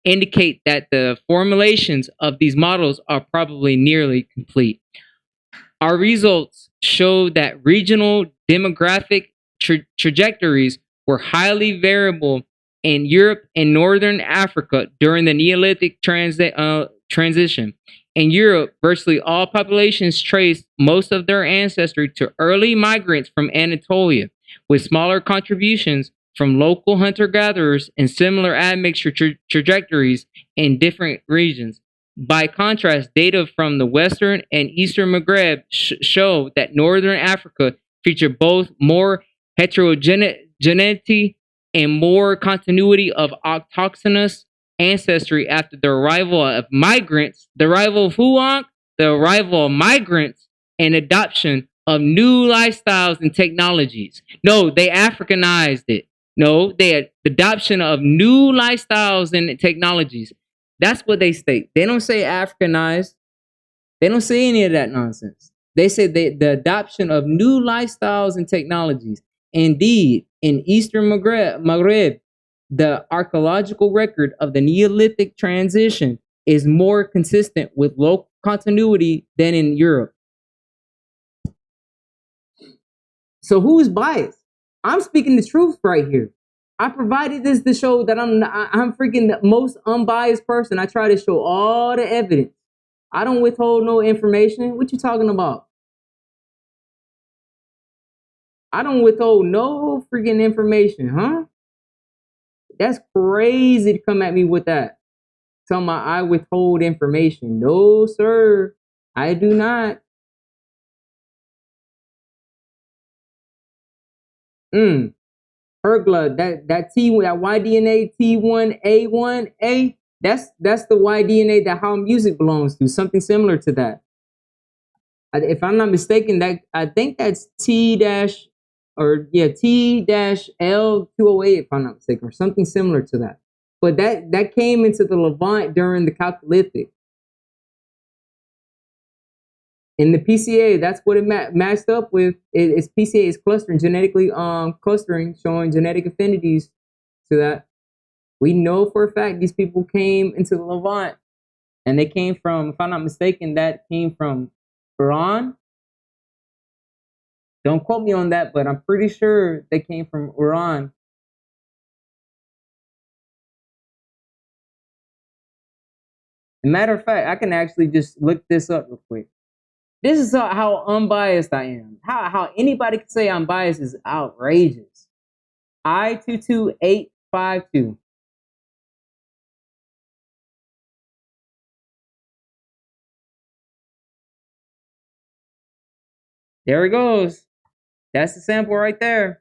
indicate that the formulations of these models are probably nearly complete. Our results show that regional demographic trajectories were highly variable in Europe and Northern Africa during the Neolithic transition. In Europe, virtually all populations traced most of their ancestry to early migrants from Anatolia, with smaller contributions from local hunter-gatherers and similar admixture trajectories in different regions. By contrast, data from the Western and Eastern Maghreb show that Northern Africa featured both more heterogeneity and more continuity of autochthonous ancestry after the arrival of migrants. The arrival of who, Ankh? The arrival of migrants and adoption of new lifestyles and technologies. No, they Africanized it. No, they had adoption of new lifestyles and technologies. That's what they state. They don't say Africanized. They don't say any of that nonsense. They say the adoption of new lifestyles and technologies. Indeed, in Eastern Maghreb, the archaeological record of the Neolithic transition is more consistent with local continuity than in Europe. So who's biased? I'm speaking the truth right here. I provided this to show that I'm freaking the most unbiased person. I try to show all the evidence. I don't withhold no information. What you talking about? I don't withhold no freaking information, huh? That's crazy to come at me with that. Tell me I withhold information. No, sir. I do not. Hergla, that Y-DNA T1A1A, that's the Y-DNA that How Music belongs to, something similar to that. If I'm not mistaken, that I think that's T-L208, if I'm not mistaken, or something similar to that. But that came into the Levant during the Chalcolithic. In the PCA, that's what it matched up with. It's PCA is clustering, genetically clustering, showing genetic affinities to that. We know for a fact these people came into the Levant, and they came from, if I'm not mistaken, that came from Iran. Don't quote me on that, but I'm pretty sure they came from Iran. As a matter of fact, I can actually just look this up real quick. This is how unbiased I am. How anybody can say I'm biased is outrageous. I22852. There it goes. That's the sample right there.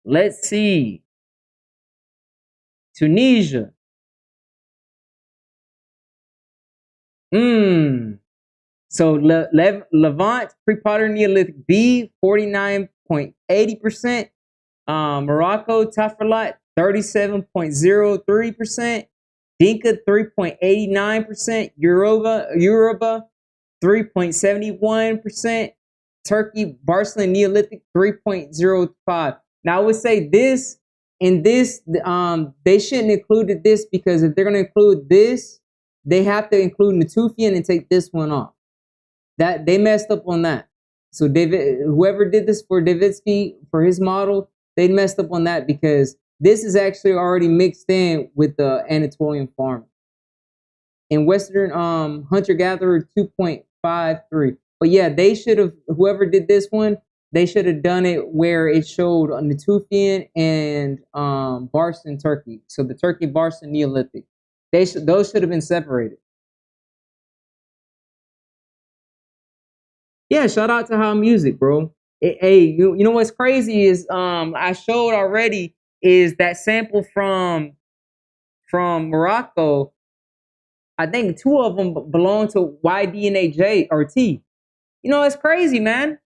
Let's see. Tunisia. So Levant, pre-modern Neolithic B, 49.80%. Morocco, Taferlat, 37.03%. Dinka, 3.89%. Yoruba, 3.71%. Turkey, Barcelona Neolithic, 3.05. Now I would say this and this, they shouldn't include this, because if they're going to include this, they have to include Natufian and take this one off. That they messed up on that. So whoever did this for Davidsky for his model, they messed up on that, because this is actually already mixed in with the Anatolian farm. In Western hunter-gatherer, 2.53. But yeah, they should have, whoever did this one, they should have done it where it showed Natufian and Barson Turkey. So the Turkey Barson Neolithic. Those should have been separated. Yeah, shout out to How Music, bro. Hey, you know what's crazy is I showed already is that sample from Morocco. I think 2 of them belong to Y-DNA-J or T. You know, it's crazy, man.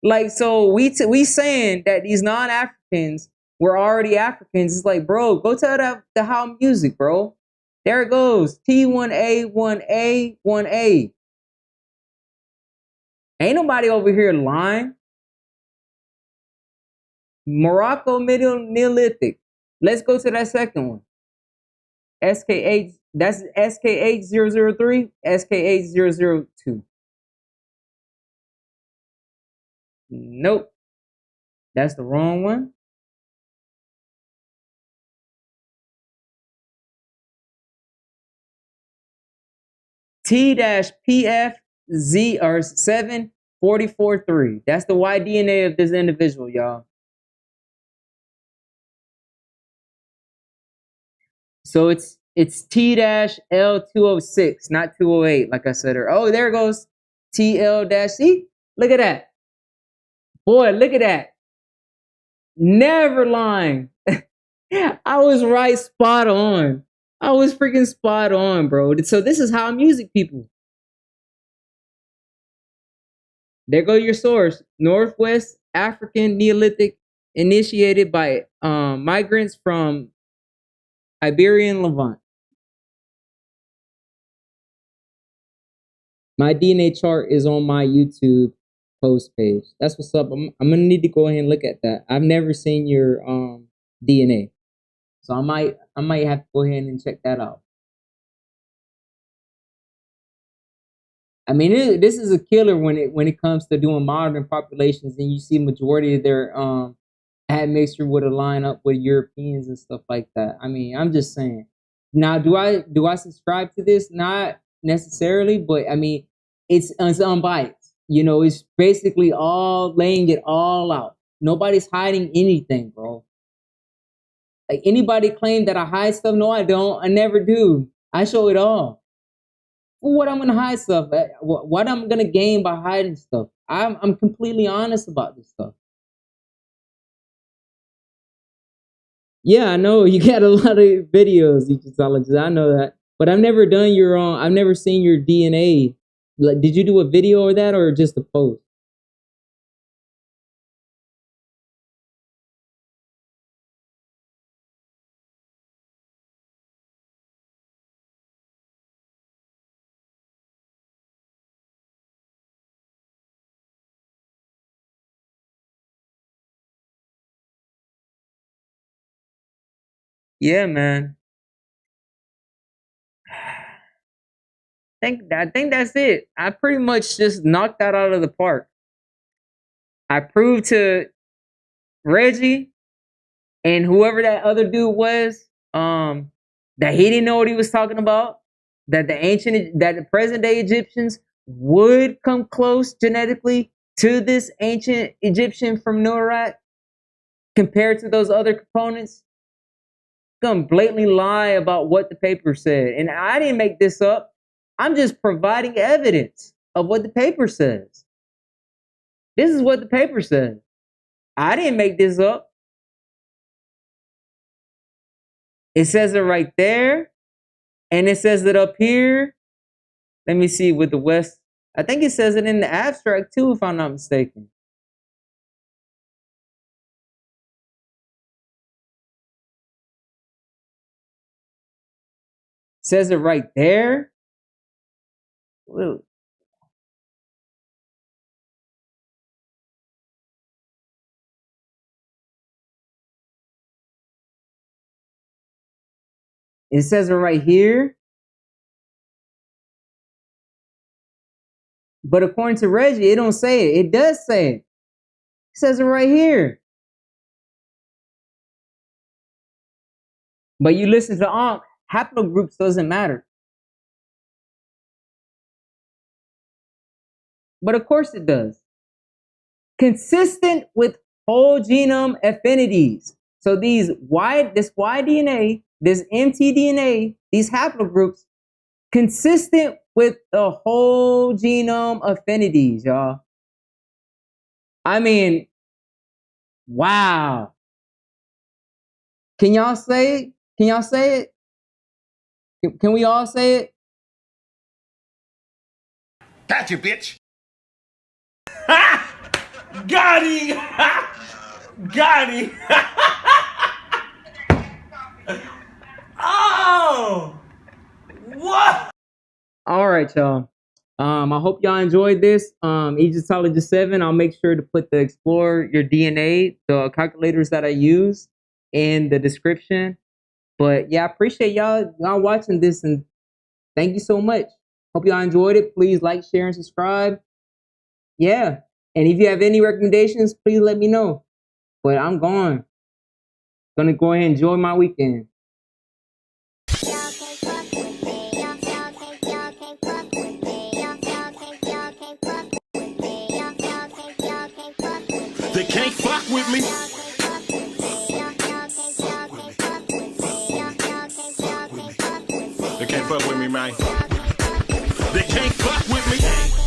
Like, so we saying that these non-Africans were already Africans. It's like, bro, go tell the How Music, bro. There it goes. T1A, 1A, 1A. Ain't nobody over here lying. Morocco Middle Neolithic. Let's go to that second one. SKH, that's SKH003, SKH002. Nope. That's the wrong one. T-PFZ or 7443. That's the Y-DNA of this individual, y'all. So it's T-L206, not 208, like I said. Oh, there it goes. TL-C. Look at that. Boy, look at that. Never lying. I was right, spot on. I was freaking spot on, bro. So this is How Music, people. There go your source. Northwest African Neolithic, initiated by migrants from Iberian Levant. My DNA chart is on my YouTube post page. That's what's up. I'm gonna need to go ahead and look at that. I've never seen your DNA, so I might have to go ahead and check that out. I mean, this is a killer when it comes to doing modern populations, and you see majority of their admixture would align up with Europeans and stuff like that. I mean, I'm just saying. Now, do I subscribe to this? Not necessarily, but I mean, it's unbiased. You know, it's basically all laying it all out. Nobody's hiding anything, bro. Like, anybody claim that I hide stuff? No, I don't. I never do. I show it all. For what I'm gonna hide stuff? What I'm gonna gain by hiding stuff? I'm completely honest about this stuff. Yeah, I know you got a lot of videos, Egyptologists. I know that, but I've never done your I've never seen your DNA. Like, did you do a video or that, or just a post? Yeah, man. I think that's it. I pretty much just knocked that out of the park. I proved to Reggie and whoever that other dude was, that he didn't know what he was talking about. That the present day Egyptians would come close genetically to this ancient Egyptian from Nuarat compared to those other components. Gonna blatantly lie about what the paper said, and I didn't make this up. I'm just providing evidence of what the paper says. This is what the paper says. I didn't make this up. It says it right there, and it says it up here. Let me see with the West. I think it says it in the abstract too, if I'm not mistaken. It says it right there. Whoa. It says it right here. But according to Reggie, it don't say it. It does say it. It says it right here. But you listen to Ankh, haplogroups doesn't matter. But of course it does. Consistent with whole genome affinities. So this Y DNA, this mtDNA, these haplogroups, consistent with the whole genome affinities, y'all. I mean, wow. Can y'all say it? Can y'all say it? Can we all say it? Gotcha, bitch. Got him. Got him. Oh, what? All right, y'all. I hope y'all enjoyed this. Egyptologist 7, I'll make sure to put the Explore Your DNA, the calculators that I use, in the description. But yeah, I appreciate y'all watching this, and thank you so much. Hope y'all enjoyed it. Please like, share, and subscribe. Yeah. And if you have any recommendations, please let me know. But I'm gone. Gonna go ahead and enjoy my weekend. They can't fuck with me. They can't fuck with me, man. They can't fuck with me.